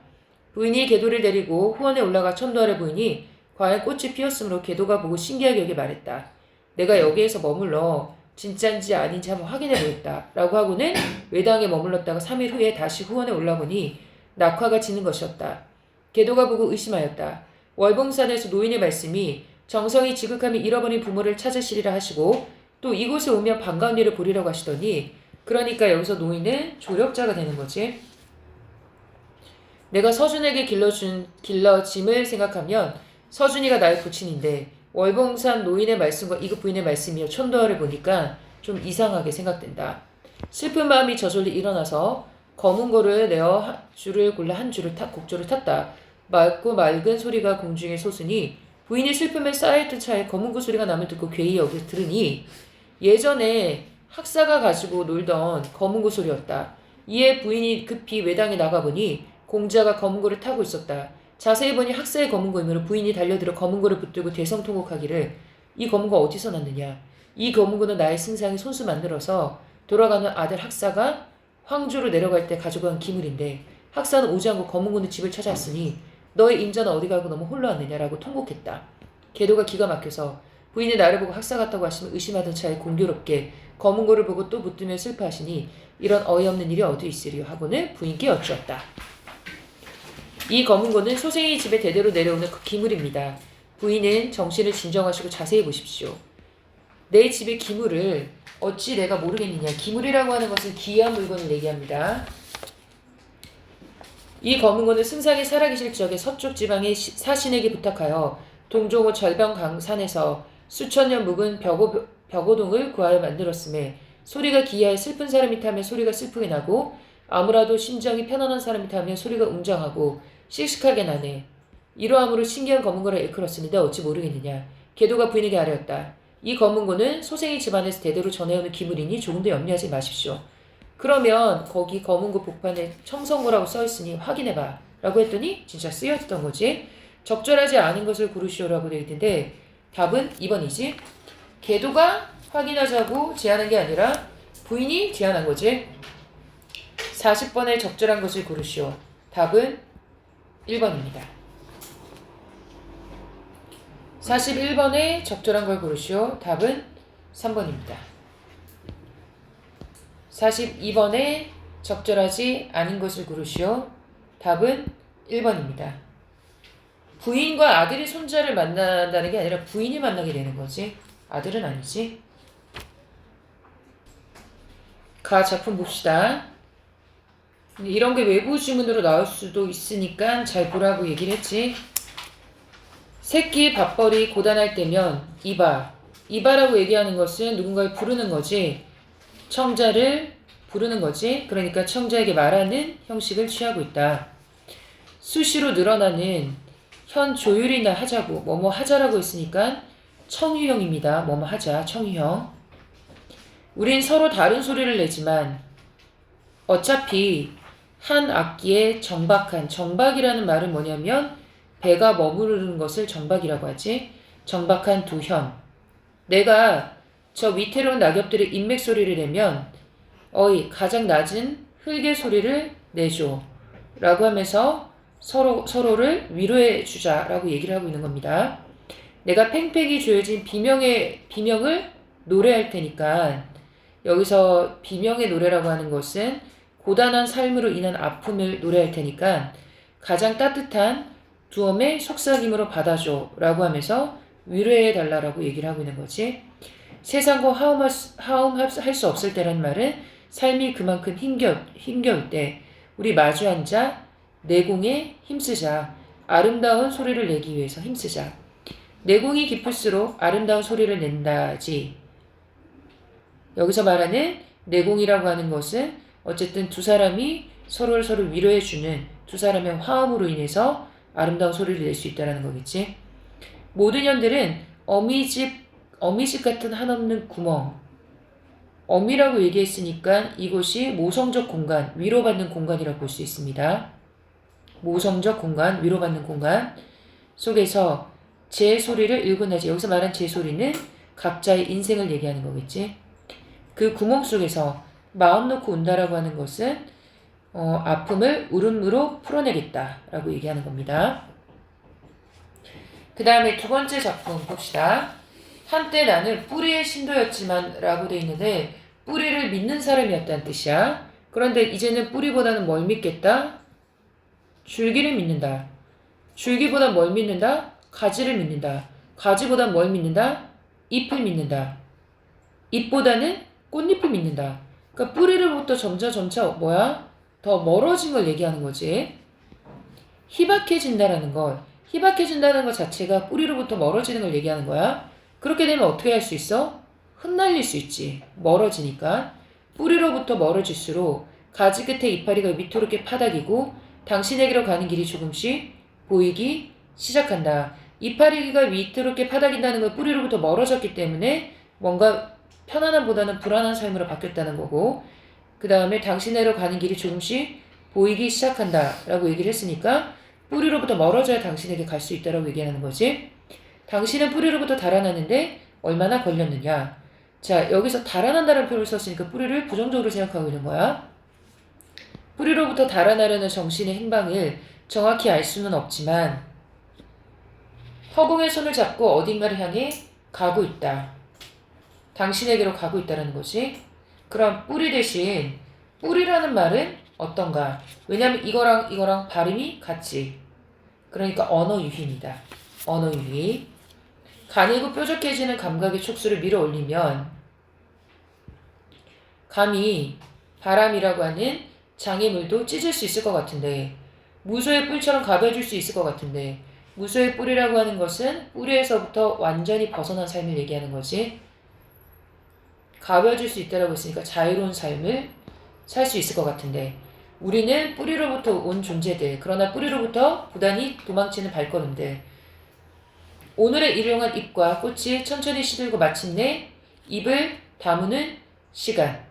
Speaker 1: 부인이 계도를 데리고 후원에 올라가 천도 아래 보이니 과연 꽃이 피었으므로 계도가 보고 신기하게 여기 말했다. 내가 여기에서 머물러 진짠지 아닌지 한번 확인해 보겠다. 라고 하고는 외당에 머물렀다가 3일 후에 다시 후원에 올라보니 낙화가 지는 것이었다. 계도가 보고 의심하였다. 월봉산에서 노인의 말씀이 정성이 지극하면 잃어버린 부모를 찾으시리라 하시고 또 이곳에 오면 반가운 일을 보리라고 하시더니 그러니까 여기서 노인은 조력자가 되는 거지. 내가 서준에게 길러짐을 생각하면 서준이가 나의 부친인데 월봉산 노인의 말씀과 이급 부인의 말씀이여 천도화를 보니까 좀 이상하게 생각된다. 슬픈 마음이 저절로 일어나서 검은 고를 내어 줄을 골라 한 줄을 곡조를 탔다. 맑고 맑은 소리가 공중에 솟으니 부인이 슬픔에 쌓여있던 차에 검은 고 소리가 남을 듣고 괴히 여기서 들으니 예전에 학사가 가지고 놀던 검은 고 소리였다. 이에 부인이 급히 외당에 나가보니 공자가 검은 고를 타고 있었다. 자세히 보니 학사의 검은 고이므로 부인이 달려들어 검은 고를 붙들고 대성통곡하기를 이 검은 고 어디서 났느냐. 이 검은 고는 나의 승상이 손수 만들어서 돌아가는 아들 학사가 황주로 내려갈 때 가져간 기물인데 학사는 오지 않고 검은 고는 집을 찾아왔으니 너의 임자는 어디 가고 너무 홀로왔느냐라고 통곡했다. 계도가 기가 막혀서 부인이 나를 보고 학사 같다고 하시면 의심하던 차에 공교롭게 검은 고를 보고 또 묻으며 슬퍼하시니 이런 어이없는 일이 어디 있으리요 하고는 부인께 여쭈었다. 이 검은 고는 소생이 집에 대대로 내려오는 그 기물입니다. 부인은 정신을 진정하시고 자세히 보십시오. 내 집의 기물을 어찌 내가 모르겠느냐. 기물이라고 하는 것은 귀한 물건을 얘기합니다. 이 검은 고는 승상이 살아계실 적에 서쪽 지방의 사신에게 부탁하여 동종호 절병강산에서 수천 년 묵은 벽오동을 구하여 만들었음에 소리가 기이하여 슬픈 사람이 타면 소리가 슬프게 나고 아무라도 심정이 편안한 사람이 타면 소리가 웅장하고 씩씩하게 나네. 이러함으로 신기한 검은 고를 일컬었으니 너 어찌 모르겠느냐. 계도가 부인에게 아뢰었다. 이 검은 고는 소생이 집안에서 대대로 전해오는 기물이니 조금도 염려하지 마십시오. 그러면 거기 검은 고 복판에 청성고라고 써있으니 확인해봐 라고 했더니 진짜 쓰여있던 거지. 적절하지 않은 것을 고르시오라고 되어 있는데 답은 2번이지. 계도가 확인하자고 제안한 게 아니라 부인이 제안한 거지. 40번에 적절한 것을 고르시오. 답은 1번입니다. 41번에 적절한 걸 고르시오. 답은 3번입니다. 42번에 적절하지 않은 것을 고르시오. 답은 1번입니다. 부인과 아들이 손자를 만난다는 게 아니라 부인이 만나게 되는 거지. 아들은 아니지. 작품 봅시다. 이런 게 외부 지문으로 나올 수도 있으니까 잘 보라고 얘기를 했지. 새끼 밥벌이 고단할 때면 이바라고 얘기하는 것은 누군가를 부르는 거지. 청자를 부르는 거지. 그러니까 청자에게 말하는 형식을 취하고 있다. 수시로 늘어나는 현 조율이나 하자고 뭐뭐 하자라고 했으니까 청유형입니다. 뭐뭐 하자 청유형. 우린 서로 다른 소리를 내지만 어차피 한 악기에 정박이라는 말은 뭐냐면 배가 머무르는 것을 정박이라고 하지. 정박한 두 현. 내가 저 위태로운 낙엽들의 인맥 소리를 내면 어이 가장 낮은 흙의 소리를 내줘 라고 하면서 서로를 위로해 주자라고 얘기를 하고 있는 겁니다. 내가 팽팽히 조여진 비명을 노래할 테니까 여기서 비명의 노래라고 하는 것은 고단한 삶으로 인한 아픔을 노래할 테니까 가장 따뜻한 두엄의 속삭임으로 받아줘 라고 하면서 위로해 달라라고 얘기를 하고 있는 거지. 세상과 화음할 수 없을 때란 말은 삶이 그만큼 힘겨울 때 우리 마주 앉아 내공에 힘쓰자. 아름다운 소리를 내기 위해서 힘쓰자. 내공이 깊을수록 아름다운 소리를 낸다지. 여기서 말하는 내공이라고 하는 것은 어쨌든 두 사람이 서로를 위로해주는 두 사람의 화음으로 인해서 아름다운 소리를 낼 수 있다는 거겠지. 모든 년들은 어미집 같은 한없는 구멍. 어미라고 얘기했으니까 이곳이 모성적 공간, 위로받는 공간이라고 볼 수 있습니다. 모성적 공간, 위로받는 공간 속에서 제 소리를 일궈내지. 여기서 말한 제 소리는 각자의 인생을 얘기하는 거겠지. 그 구멍 속에서 마음 놓고 운다라고 하는 것은 아픔을 울음으로 풀어내겠다라고 얘기하는 겁니다. 그 다음에 두 번째 작품 봅시다. 한때 나는 뿌리의 신도였지만 라고 돼 있는데 뿌리를 믿는 사람이었다는 뜻이야. 그런데 이제는 뿌리보다는 뭘 믿겠다? 줄기를 믿는다. 줄기보다 뭘 믿는다? 가지를 믿는다. 가지보다 뭘 믿는다? 잎을 믿는다. 잎보다는 꽃잎을 믿는다. 그러니까 뿌리로부터 점차 더 멀어진 걸 얘기하는 거지. 희박해진다는 것 자체가 뿌리로부터 멀어지는 걸 얘기하는 거야. 그렇게 되면 어떻게 할 수 있어? 흩날릴 수 있지. 멀어지니까. 뿌리로부터 멀어질수록 가지 끝에 이파리가 위태롭게 파닥이고 당신에게로 가는 길이 조금씩 보이기 시작한다. 이파리가 위태롭게 파닥인다는 건 뿌리로부터 멀어졌기 때문에 뭔가 편안함보다는 불안한 삶으로 바뀌었다는 거고, 그 다음에 당신에게로 가는 길이 조금씩 보이기 시작한다 라고 얘기를 했으니까 뿌리로부터 멀어져야 당신에게 갈 수 있다라고 얘기하는 거지. 당신은 뿌리로부터 달아나는데 얼마나 걸렸느냐. 자, 여기서 달아난다는 표현을 썼으니까 뿌리를 부정적으로 생각하고 있는 거야. 뿌리로부터 달아나려는 정신의 행방을 정확히 알 수는 없지만 허공의 손을 잡고 어딘가를 향해 가고 있다. 당신에게로 가고 있다는 거지. 그럼 뿌리 대신 뿌리라는 말은 어떤가? 왜냐하면 이거랑 발음이 같지. 그러니까 언어 유희입니다. 언어 유희. 가늘고 뾰족해지는 감각의 촉수를 밀어 올리면 감히 바람이라고 하는 장애물도 찢을 수 있을 것 같은데, 무소의 뿔처럼 가벼워질 수 있을 것 같은데, 무소의 뿔이라고 하는 것은 뿌리에서부터 완전히 벗어난 삶을 얘기하는 거지. 가벼워질 수 있다라고 했으니까 자유로운 삶을 살 수 있을 것 같은데, 우리는 뿌리로부터 온 존재들, 그러나 뿌리로부터 부단히 도망치는 발걸음들, 오늘의 일용한 잎과 꽃이 천천히 시들고 마침내 잎을 다무는 시간.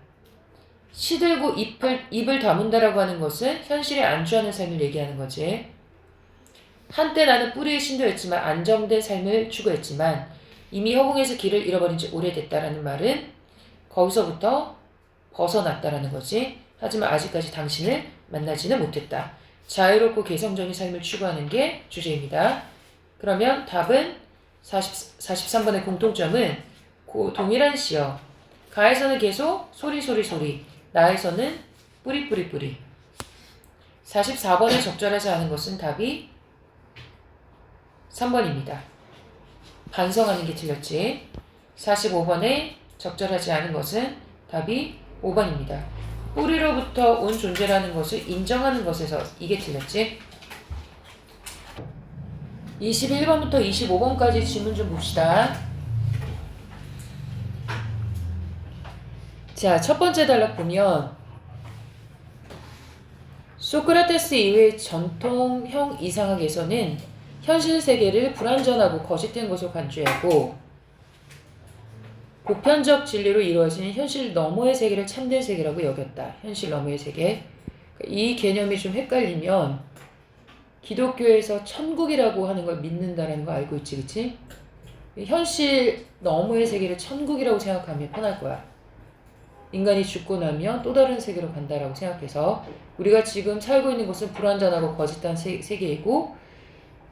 Speaker 1: 시들고 잎을 다문다라고 하는 것은 현실에 안주하는 삶을 얘기하는 거지. 한때 나는 뿌리의 신도였지만 안정된 삶을 추구했지만 이미 허공에서 길을 잃어버린 지 오래됐다라는 말은 거기서부터 벗어났다라는 거지. 하지만 아직까지 당신을 만나지는 못했다. 자유롭고 개성적인 삶을 추구하는 게 주제입니다. 그러면 답은 43번의 공통점은 동일한 시어. 가에서는 계속 소리. 나에서는 뿌리. 44번에 적절하지 않은 것은 답이 3번입니다. 반성하는 게 틀렸지. 45번에 적절하지 않은 것은 답이 5번입니다. 뿌리로부터 온 존재라는 것을 인정하는 것에서 이게 틀렸지. 21번부터 25번까지 질문 좀 봅시다. 자, 첫 번째 단락 보면 소크라테스 이후의 전통형 이상학에서는 현실 세계를 불완전하고 거짓된 것으로 간주하고 보편적 진리로 이루어지는 현실 너머의 세계를 참된 세계라고 여겼다. 현실 너머의 세계. 이 개념이 좀 헷갈리면 기독교에서 천국이라고 하는 걸 믿는다라는 거 알고 있지, 그치? 현실 너머의 세계를 천국이라고 생각하면 편할 거야. 인간이 죽고 나면 또 다른 세계로 간다라고 생각해서 우리가 지금 살고 있는 곳은 불완전하고 거짓된 세계이고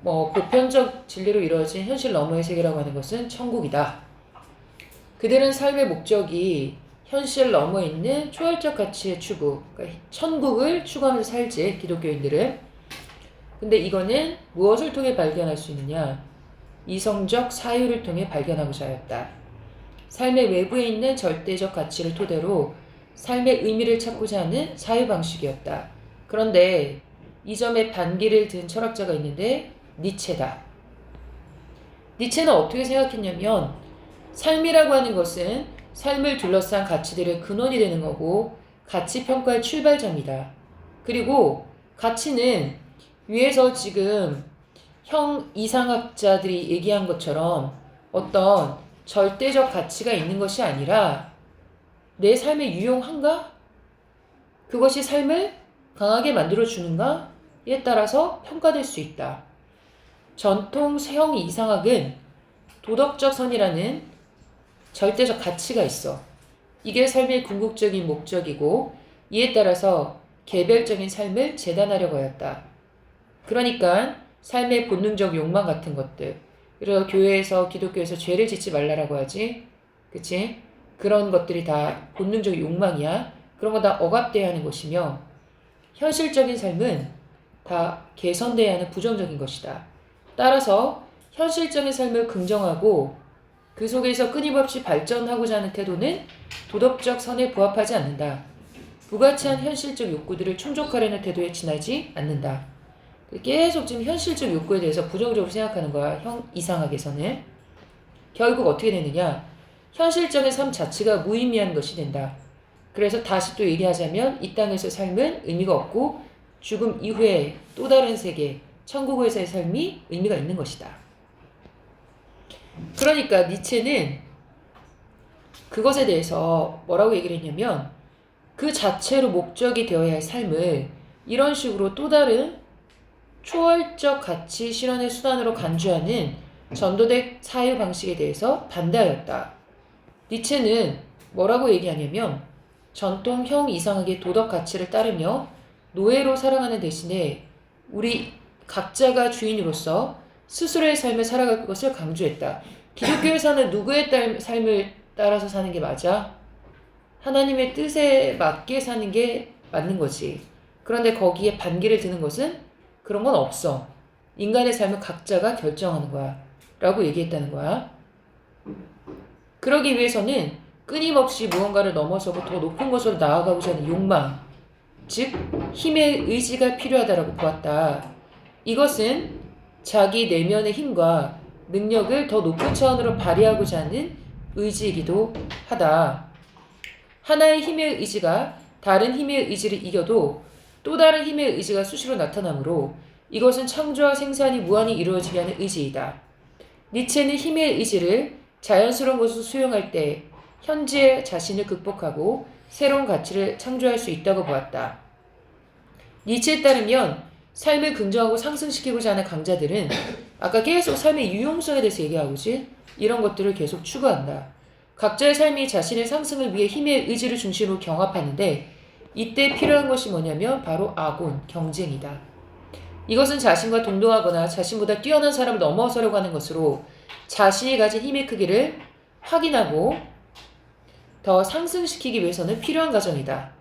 Speaker 1: 보편적 진리로 이루어진 현실 너머의 세계라고 하는 것은 천국이다. 그들은 삶의 목적이 현실 너머에 있는 초월적 가치의 추구, 그러니까 천국을 추구하면서 살지, 기독교인들은. 근데 이거는 무엇을 통해 발견할 수 있느냐? 이성적 사유를 통해 발견하고자 하였다. 삶의 외부에 있는 절대적 가치를 토대로 삶의 의미를 찾고자 하는 사유 방식이었다. 그런데 이 점에 반기를 든 철학자가 있는데 니체다. 니체는 어떻게 생각했냐면 삶이라고 하는 것은 삶을 둘러싼 가치들의 근원이 되는 거고 가치 평가의 출발점이다. 그리고 가치는 위에서 지금 형 이상학자들이 얘기한 것처럼 어떤 절대적 가치가 있는 것이 아니라 내 삶에 유용한가? 그것이 삶을 강하게 만들어주는가에 따라서 평가될 수 있다. 전통 형 이상학은 도덕적 선이라는 절대적 가치가 있어. 이게 삶의 궁극적인 목적이고 이에 따라서 개별적인 삶을 재단하려고 하였다. 그러니까 삶의 본능적 욕망 같은 것들. 그래서 교회에서 기독교에서 죄를 짓지 말라라고 하지. 그치? 그런 것들이 다 본능적 욕망이야. 그런 거 다 억압돼야 하는 것이며 현실적인 삶은 다 개선돼야 하는 부정적인 것이다. 따라서 현실적인 삶을 긍정하고 그 속에서 끊임없이 발전하고자 하는 태도는 도덕적 선에 부합하지 않는다. 부가치한 현실적 욕구들을 충족하려는 태도에 지나지 않는다. 계속 지금 현실적 욕구에 대해서 부정적으로 생각하는 거야. 형 이상학에서는. 결국 어떻게 되느냐? 현실적인 삶 자체가 무의미한 것이 된다. 그래서 다시 또 얘기하자면 이 땅에서 삶은 의미가 없고 죽음 이후에 또 다른 세계, 천국에서의 삶이 의미가 있는 것이다. 그러니까 니체는 그것에 대해서 뭐라고 얘기를 했냐면 그 자체로 목적이 되어야 할 삶을 이런 식으로 또 다른 초월적 가치 실현의 수단으로 간주하는 전도적 사유 방식에 대해서 반대하였다. 니체는 뭐라고 얘기하냐면 전통형 이상학의 도덕 가치를 따르며 노예로 살아가는 대신에 우리 각자가 주인으로서 스스로의 삶을 살아갈 것을 강조했다. 기독교에서는 누구의 삶을 따라서 사는 게 맞아? 하나님의 뜻에 맞게 사는 게 맞는 거지. 그런데 거기에 반기를 드는 것은 그런 건 없어. 인간의 삶을 각자가 결정하는 거야. 라고 얘기했다는 거야. 그러기 위해서는 끊임없이 무언가를 넘어서고 더 높은 것으로 나아가고자 하는 욕망, 즉 힘의 의지가 필요하다라고 보았다. 이것은 자기 내면의 힘과 능력을 더 높은 차원으로 발휘하고자 하는 의지이기도 하다. 하나의 힘의 의지가 다른 힘의 의지를 이겨도 또 다른 힘의 의지가 수시로 나타나므로 이것은 창조와 생산이 무한히 이루어지게 하는 의지이다. 니체는 힘의 의지를 자연스러운 것으로 수용할 때 현재의 자신을 극복하고 새로운 가치를 창조할 수 있다고 보았다. 니체에 따르면 삶을 긍정하고 상승시키고자 하는 강자들은 아까 계속 삶의 유용성에 대해서 얘기하고 있지? 이런 것들을 계속 추구한다. 각자의 삶이 자신의 상승을 위해 힘의 의지를 중심으로 경합하는데 이때 필요한 것이 뭐냐면 바로 아곤, 경쟁이다. 이것은 자신과 동등하거나 자신보다 뛰어난 사람을 넘어서려고 하는 것으로 자신이 가진 힘의 크기를 확인하고 더 상승시키기 위해서는 필요한 과정이다.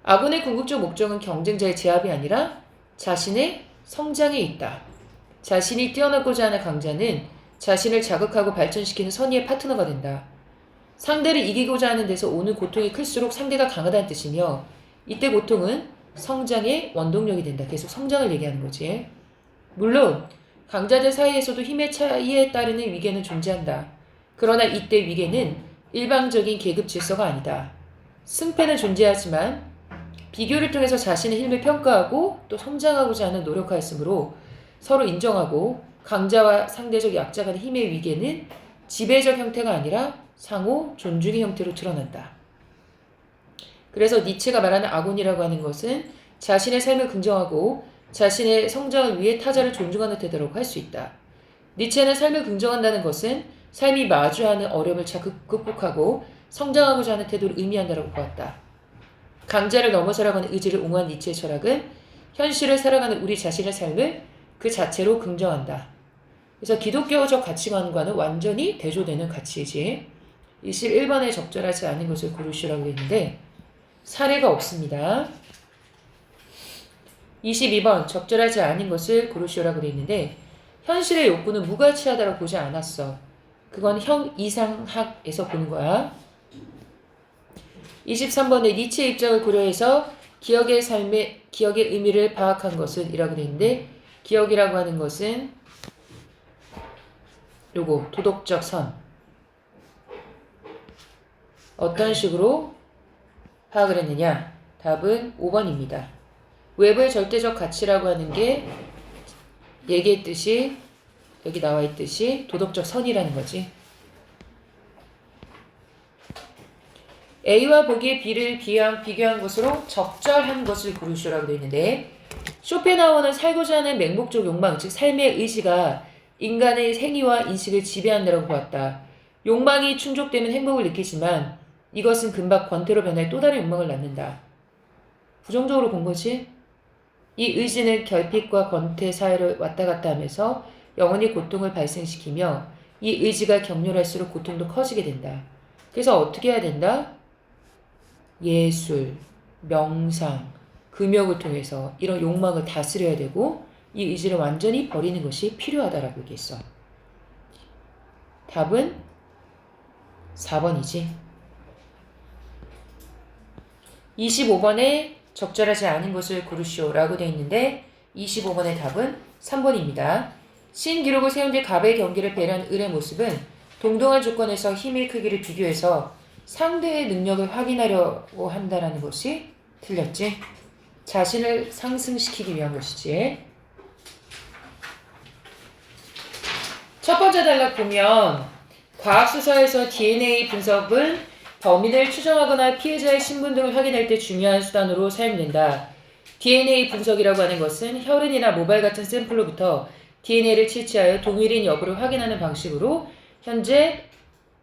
Speaker 1: 아곤의 궁극적 목적은 경쟁자의 제압이 아니라 자신의 성장에 있다. 자신이 뛰어나고자 하는 강자는 자신을 자극하고 발전시키는 선의의 파트너가 된다. 상대를 이기고자 하는 데서 오는 고통이 클수록 상대가 강하다는 뜻이며 이때 고통은 성장의 원동력이 된다. 계속 성장을 얘기하는 거지. 물론 강자들 사이에서도 힘의 차이에 따르는 위계는 존재한다. 그러나 이때 위계는 일방적인 계급 질서가 아니다. 승패는 존재하지만 비교를 통해서 자신의 힘을 평가하고 또 성장하고자 하는 노력하였으므로 서로 인정하고 강자와 상대적 약자 간의 힘의 위계는 지배적 형태가 아니라 상호 존중의 형태로 드러난다. 그래서 니체가 말하는 아곤이라고 하는 것은 자신의 삶을 긍정하고 자신의 성장을 위해 타자를 존중하는 태도라고 할 수 있다. 니체는 삶을 긍정한다는 것은 삶이 마주하는 어려움을 잘 극복하고 성장하고자 하는 태도를 의미한다고 보았다. 강자를 넘어서라고 하는 의지를 옹호한 니체의 철학은 현실을 살아가는 우리 자신의 삶을 그 자체로 긍정한다. 그래서 기독교적 가치관과는 완전히 대조되는 가치이지. 21번에 적절하지 않은 것을 고르시라고 했는데 사례가 없습니다. 22번 적절하지 않은 것을 고르시라고 했는데 현실의 욕구는 무가치하다고 보지 않았어. 그건 형 이상학에서 보는 거야. 23번에 니체의 입장을 고려해서 기억의 의미를 파악한 것은 이라고 되어 있는데 기억이라고 하는 것은 요거 도덕적 선. 어떤 식으로 파악을 했느냐? 답은 5번입니다. 외부의 절대적 가치라고 하는 게 얘기했듯이 여기 나와 있듯이 도덕적 선이라는 거지. A와 보기에 B를 비교한 것으로 적절한 것을 고르시라고 되어 있는데 쇼펜하우어는 살고자 하는 맹목적 욕망, 즉 삶의 의지가 인간의 행위와 인식을 지배한다고 보았다. 욕망이 충족되면 행복을 느끼지만 이것은 금방 권태로 변할 또 다른 욕망을 낳는다. 부정적으로 본 거지? 이 의지는 결핍과 권태 사이를 왔다 갔다 하면서 영원히 고통을 발생시키며 이 의지가 격렬할수록 고통도 커지게 된다. 그래서 어떻게 해야 된다? 예술, 명상, 금욕을 통해서 이런 욕망을 다스려야 되고 이 의지를 완전히 버리는 것이 필요하다라고 얘기했어. 답은 4번이지. 25번에 적절하지 않은 것을 고르시오라고 되어 있는데 25번의 답은 3번입니다. 신기록을 세운 뒤 갑의 경기를 배려한 을의 모습은 동등한 조건에서 힘의 크기를 비교해서 상대의 능력을 확인하려고 한다는 것이 틀렸지. 자신을 상승시키기 위한 것이지. 첫 번째 단락 보면 과학수사에서 DNA 분석은 범인을 추정하거나 피해자의 신분 등을 확인할 때 중요한 수단으로 사용된다. DNA 분석이라고 하는 것은 혈흔이나 모발 같은 샘플로부터 DNA를 채취하여 동일인 여부를 확인하는 방식으로 현재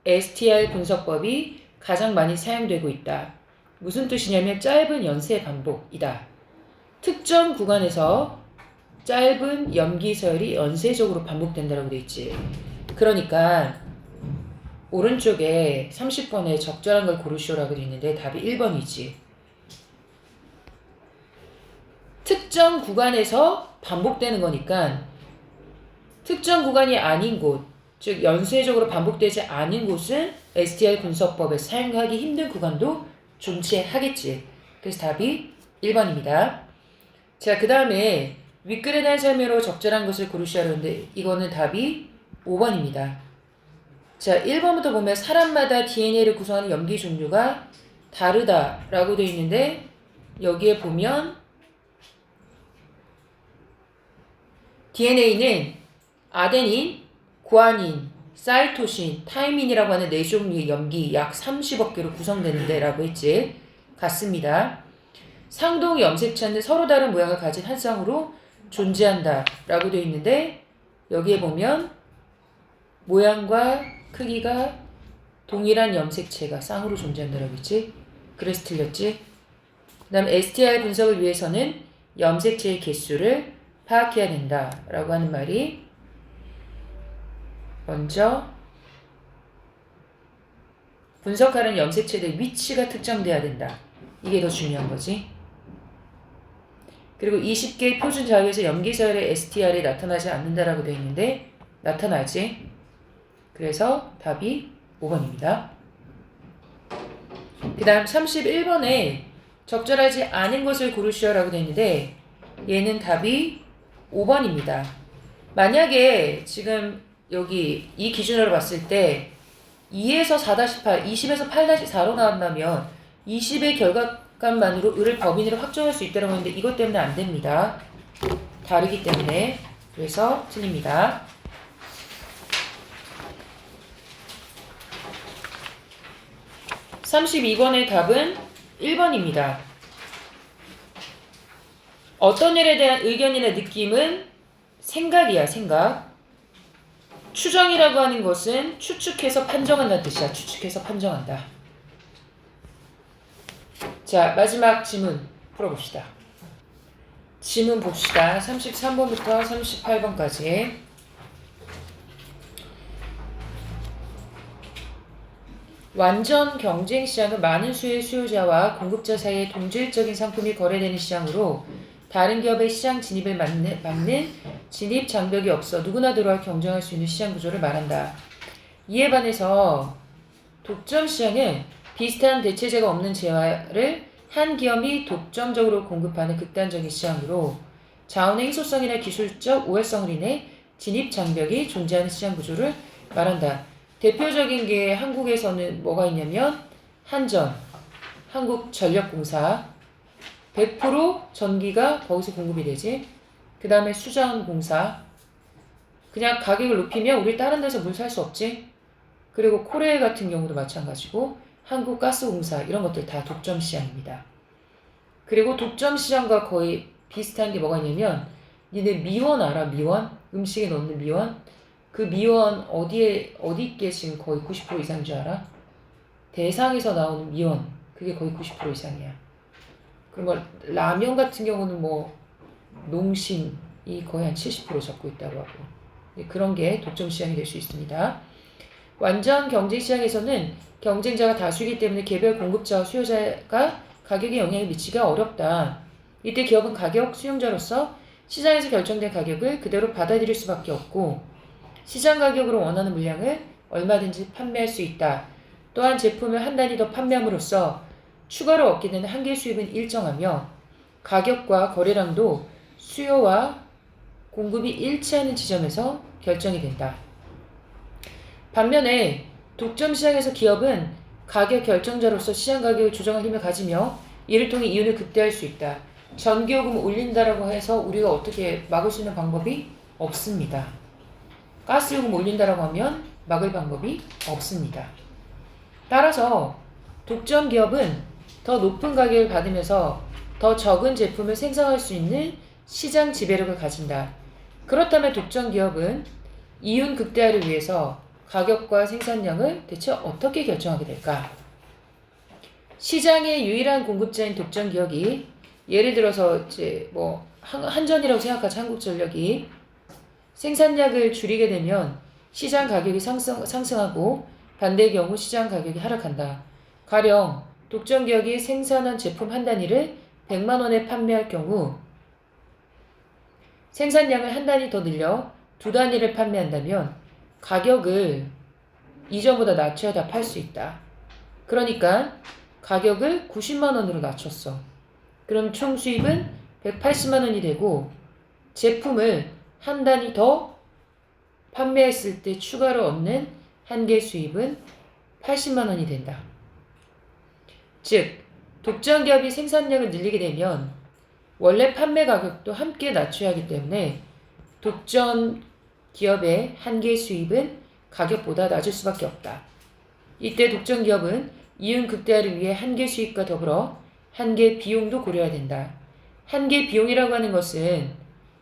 Speaker 1: STR 분석법이 가장 많이 사용되고 있다. 무슨 뜻이냐면 짧은 연쇄 반복이다. 특정 구간에서 짧은 염기서열이 연쇄적으로 반복된다고 되어 있지. 그러니까 오른쪽에 30번에 적절한 걸 고르시오라고 되어 있는데 답이 1번이지. 특정 구간에서 반복되는 거니까 특정 구간이 아닌 곳, 즉 연쇄적으로 반복되지 않은 곳은 STR 분석법에 사용하기 힘든 구간도 존재하겠지. 그래서 답이 1번입니다. 자, 그 다음에 윗글에 대한 설명으로 적절한 것을 고르시라고 하는데 이거는 답이 5번입니다. 자, 1번부터 보면 사람마다 DNA를 구성하는 염기 종류가 다르다라고 되어 있는데 여기에 보면 DNA는 아데닌, 구아닌, 사이토신, 타이민이라고 하는 4종류의 염기 약 30억 개로 구성되는데 라고 했지. 같습니다. 상동 염색체는 서로 다른 모양을 가진 한 쌍으로 존재한다 라고 되어 있는데 여기에 보면 모양과 크기가 동일한 염색체가 쌍으로 존재한다라고 했지. 그래서 틀렸지. 그 다음 STR 분석을 위해서는 염색체의 개수를 파악해야 된다라고 하는 말이 먼저 분석하는 염색체의 위치가 특정돼야 된다. 이게 더 중요한 거지. 그리고 20개의 표준 자료에서 염기서열의 STR이 나타나지 않는다라고 되어 있는데 나타나지. 그래서 답이 5번입니다. 그 다음 31번에 적절하지 않은 것을 고르시오라고 되어 있는데 얘는 답이 5번입니다. 만약에 지금 여기 이 기준으로 봤을 때 2에서 4-8, 20에서 8-4로 나온다면 20의 결과값만으로 을을 범인으로 확정할 수 있다고 하는데 이것 때문에 안 됩니다. 다르기 때문에. 그래서 틀립니다. 32번의 답은 1번입니다. 어떤 일에 대한 의견이나 느낌은 생각이야, 생각. 추정이라고 하는 것은 추측해서 판정한다는 뜻이야. 추측해서 판정한다. 자, 마지막 지문 풀어봅시다. 지문 봅시다. 33번부터 38번까지. 완전 경쟁 시장은 많은 수의 수요자와 공급자 사이에 동질적인 상품이 거래되는 시장으로 다른 기업의 시장 진입을 막는 진입 장벽이 없어 누구나 들어와 경쟁할 수 있는 시장 구조를 말한다. 이에 반해서 독점 시장은 비슷한 대체제가 없는 재화를 한 기업이 독점적으로 공급하는 극단적인 시장으로 자원의 희소성이나 기술적 우월성을 인해 진입 장벽이 존재하는 시장 구조를 말한다. 대표적인 게 한국에서는 뭐가 있냐면 한전, 한국전력공사 100% 전기가 거기서 공급이 되지. 그 다음에 수자원공사. 그냥 가격을 높이면 우리 다른 데서 물 살 수 없지. 그리고 코레일 같은 경우도 마찬가지고 한국가스공사 이런 것들 다 독점 시장입니다. 그리고 독점 시장과 거의 비슷한 게 뭐가 있냐면 니네 미원 알아? 미원? 음식에 넣는 미원? 그 미원 어디께 지금 거의 90% 이상인 줄 알아? 대상에서 나오는 미원 그게 거의 90% 이상이야. 그리고 라면 같은 경우는 뭐 농심이 거의 한 70% 잡고 있다고 하고 그런 게 독점 시장이 될 수 있습니다. 완전 경쟁 시장에서는 경쟁자가 다수이기 때문에 개별 공급자와 수요자가 가격에 영향을 미치기가 어렵다. 이때 기업은 가격 수용자로서 시장에서 결정된 가격을 그대로 받아들일 수밖에 없고 시장 가격으로 원하는 물량을 얼마든지 판매할 수 있다. 또한 제품을 한 단위 더 판매함으로써 추가로 얻게 되는 한계 수입은 일정하며 가격과 거래량도 수요와 공급이 일치하는 지점에서 결정이 된다. 반면에 독점 시장에서 기업은 가격 결정자로서 시장 가격을 조정할 힘을 가지며 이를 통해 이윤을 극대화할 수 있다. 전기요금을 올린다라고 해서 우리가 어떻게 막을 수 있는 방법이 없습니다. 가스요금 올린다라고 하면 막을 방법이 없습니다. 따라서 독점 기업은 더 높은 가격을 받으면서 더 적은 제품을 생산할 수 있는 시장 지배력을 가진다. 그렇다면 독점 기업은 이윤 극대화를 위해서 가격과 생산량을 대체 어떻게 결정하게 될까? 시장의 유일한 공급자인 독점 기업이 예를 들어서 이제 뭐 한전이라고 생각하자. 한국전력이 생산량을 줄이게 되면 시장 가격이 상승하고 반대의 경우 시장 가격이 하락한다. 가령 독점 기업이 생산한 제품 한 단위를 100만 원에 판매할 경우 생산량을 한 단위 더 늘려 두 단위를 판매한다면 가격을 이전보다 낮춰야 다 팔 수 있다. 그러니까 가격을 90만 원으로 낮췄어. 그럼 총 수입은 180만 원이 되고 제품을 한 단위 더 판매했을 때 추가로 얻는 한계 수입은 80만 원이 된다. 즉, 독점 기업이 생산량을 늘리게 되면 원래 판매 가격도 함께 낮춰야 하기 때문에 독점 기업의 한계 수입은 가격보다 낮을 수밖에 없다. 이때 독점 기업은 이윤 극대화를 위해 한계 수입과 더불어 한계 비용도 고려해야 된다. 한계 비용이라고 하는 것은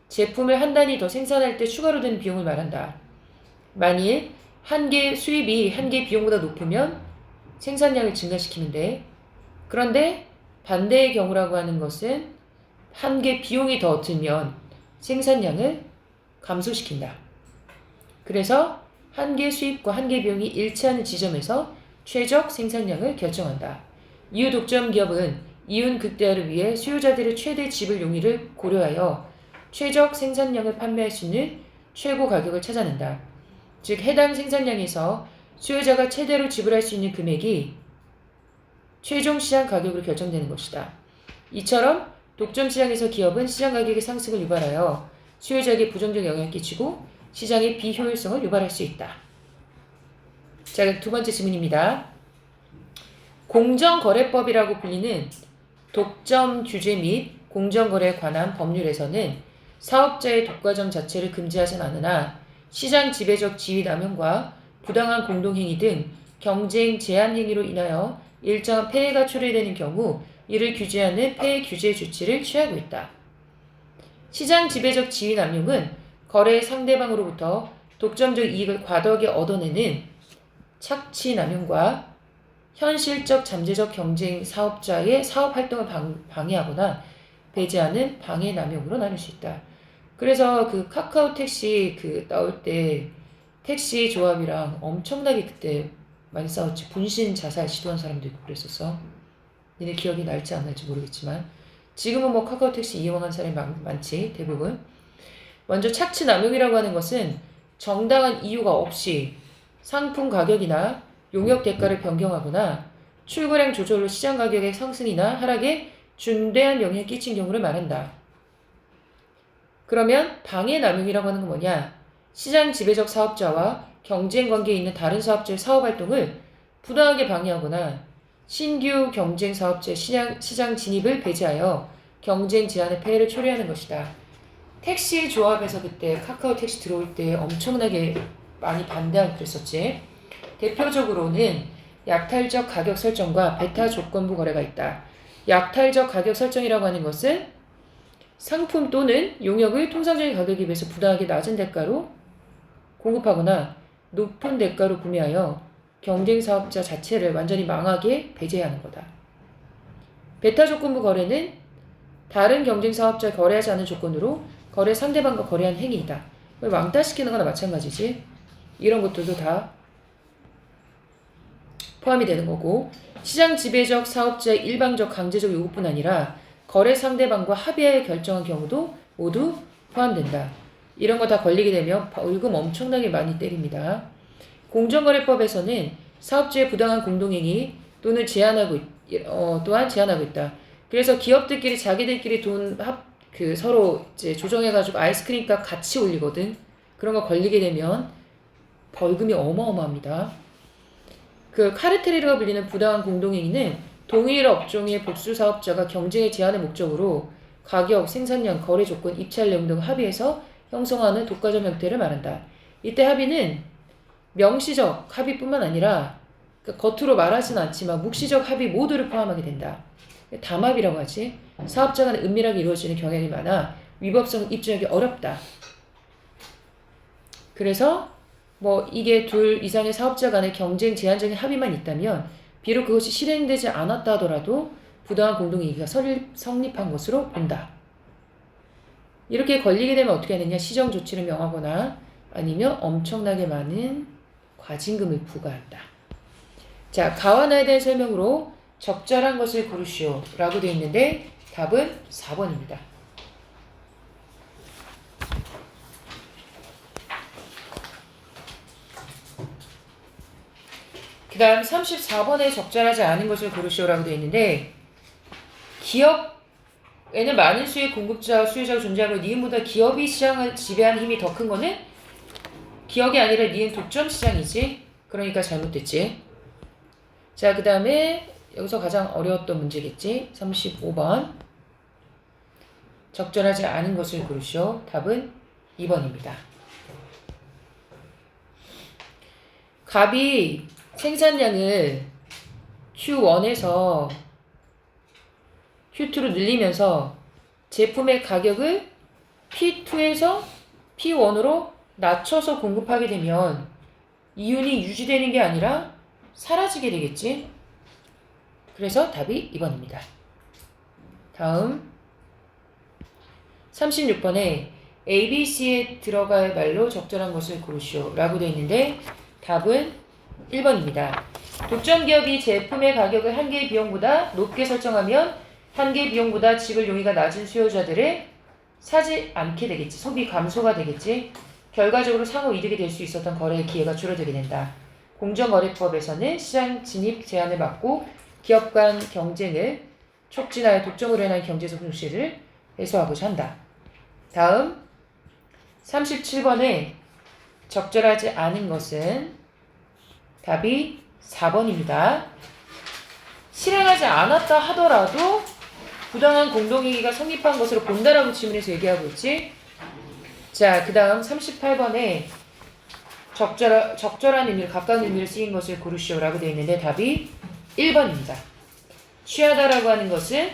Speaker 1: 제품을 한 단위 더 생산할 때 추가로 드는 비용을 말한다. 만일 한계 수입이 한계 비용보다 높으면 생산량을 증가시키면 돼. 그런데 반대의 경우라고 하는 것은 한계 비용이 더 들면 생산량을 감소시킨다. 그래서 한계 수입과 한계 비용이 일치하는 지점에서 최적 생산량을 결정한다. 이후 독점 기업은 이윤 극대화를 위해 수요자들의 최대 지불 용의를 고려하여 최적 생산량을 판매할 수 있는 최고 가격을 찾아낸다. 즉 해당 생산량에서 수요자가 최대로 지불할 수 있는 금액이 최종 시장 가격으로 결정되는 것이다. 이처럼 독점 시장에서 기업은 시장 가격의 상승을 유발하여 수요자에게 부정적 영향을 끼치고 시장의 비효율성을 유발할 수 있다. 자, 두 번째 질문입니다. 공정거래법이라고 불리는 독점 규제 및 공정거래에 관한 법률에서는 사업자의 독과점 자체를 금지하진 않으나 시장 지배적 지위 남용과 부당한 공동행위 등 경쟁 제한 행위로 인하여 일정한 폐해가 초래되는 경우 이를 규제하는 폐해 규제 조치를 취하고 있다. 시장 지배적 지위 남용은 거래 상대방으로부터 독점적 이익을 과도하게 얻어내는 착취남용과 현실적 잠재적 경쟁 사업자의 사업 활동을 방해하거나 배제하는 방해남용으로 나눌 수 있다. 그래서 그 카카오 택시 그 나올 때 택시 조합이랑 엄청나게 그때 많이 싸웠지. 분신 자살 시도한 사람도 있고 그랬었어. 니네 기억이 날지 안 날지 모르겠지만 지금은 뭐 카카오 택시 이용한 사람이 많지 대부분. 먼저 착취남용이라고 하는 것은 정당한 이유가 없이 상품 가격이나 용역 대가를 변경하거나 출고량 조절로 시장 가격의 상승이나 하락에 중대한 영향을 끼친 경우를 말한다. 그러면 방해남용이라고 하는 건 뭐냐? 시장 지배적 사업자와 경쟁 관계에 있는 다른 사업자의 사업 활동을 부당하게 방해하거나 신규 경쟁 사업자의 시장 진입을 배제하여 경쟁 제한의 폐해를 초래하는 것이다. 택시 조합에서 그때 카카오 택시 들어올 때 엄청나게 많이 반대하고 그랬었지. 대표적으로는 약탈적 가격 설정과 배타 조건부 거래가 있다. 약탈적 가격 설정이라고 하는 것은 상품 또는 용역을 통상적인 가격에 비해서 부당하게 낮은 대가로 공급하거나 높은 대가로 구매하여 경쟁 사업자 자체를 완전히 망하게 배제하는 거다. 배타 조건부 거래는 다른 경쟁 사업자 거래하지 않은 조건으로 거래 상대방과 거래한 행위이다. 왕따시키는 거나 마찬가지지. 이런 것들도 다 포함이 되는 거고, 시장 지배적 사업자의 일방적 강제적 요구뿐 아니라 거래 상대방과 합의하여 결정한 경우도 모두 포함된다. 이런 거 다 걸리게 되면 벌금 엄청나게 많이 때립니다. 공정거래법에서는 사업주의 부당한 공동행위 또는 또한 제한하고 있다. 그래서 기업들끼리 자기들끼리 서로 이제 조정해가지고 아이스크림 값 같이 올리거든. 그런 거 걸리게 되면 벌금이 어마어마합니다. 그 카르텔이라고 불리는 부당한 공동행위는 동일 업종의 복수 사업자가 경쟁의 제한의 목적으로 가격, 생산량, 거래 조건, 입찰 내용 등 합의해서 형성하는 독과점 형태를 말한다. 이때 합의는 명시적 합의뿐만 아니라 겉으로 말하지는 않지만 묵시적 합의 모두를 포함하게 된다. 담합이라고 하지. 사업자 간에 은밀하게 이루어지는 경향이 많아 위법성을 입증하기 어렵다. 그래서 뭐 이게 둘 이상의 사업자 간의 경쟁 제한적인 합의만 있다면 비록 그것이 실행되지 않았다 하더라도 부당한 공동이익이 성립한 것으로 본다. 이렇게 걸리게 되면 어떻게 하느냐? 시정 조치를 명하거나 아니면 엄청나게 많은 과징금을 부과한다. 자, 가와나에 대한 설명으로 적절한 것을 고르시오 라고 되어 있는데 답은 4번입니다. 그 다음 34번에 적절하지 않은 것을 고르시오라고 되어 있는데 기업에는 많은 수의 공급자와 수요자가 존재하므로 니은보다 기업이 시장을 지배하는 힘이 더 큰 거는 기업이 아니라 니은 독점 시장이지. 그러니까 잘못됐지. 자, 그 다음에 여기서 가장 어려웠던 문제겠지. 35번 적절하지 않은 것을 고르시오. 답은 2번입니다. 갑이 생산량을 Q1에서 Q2로 늘리면서 제품의 가격을 P2에서 P1으로 낮춰서 공급하게 되면 이윤이 유지되는 게 아니라 사라지게 되겠지. 그래서 답이 2번입니다. 다음 36번에 ABC에 들어갈 말로 적절한 것을 고르시오 라고 되어 있는데 답은 1번입니다. 독점 기업이 제품의 가격을 한 개의 비용보다 높게 설정하면 한 개의 비용보다 지불 용의가 낮은 수요자들의 사지 않게 되겠지. 소비 감소가 되겠지. 결과적으로 상호 이득이 될 수 있었던 거래의 기회가 줄어들게 된다. 공정거래법에서는 시장 진입 제한을 막고 기업 간 경쟁을 촉진하여 독점으로 인한 경제적 손실을 해소하고자 한다. 다음 37번에 적절하지 않은 것은 답이 4번입니다. 실행하지 않았다 하더라도 부당한 공동이익이 성립한 것으로 본다라고 지문에서 얘기하고 있지. 자, 그 다음 38번에 적절한 의미를 가까운 의미를 쓰인 것을 고르시오라고 되어 있는데 답이 1번입니다. 취하다라고 하는 것은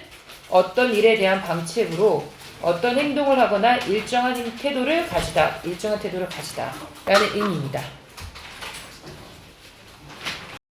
Speaker 1: 어떤 일에 대한 방책으로 어떤 행동을 하거나 일정한 태도를 가지다 라는 의미입니다.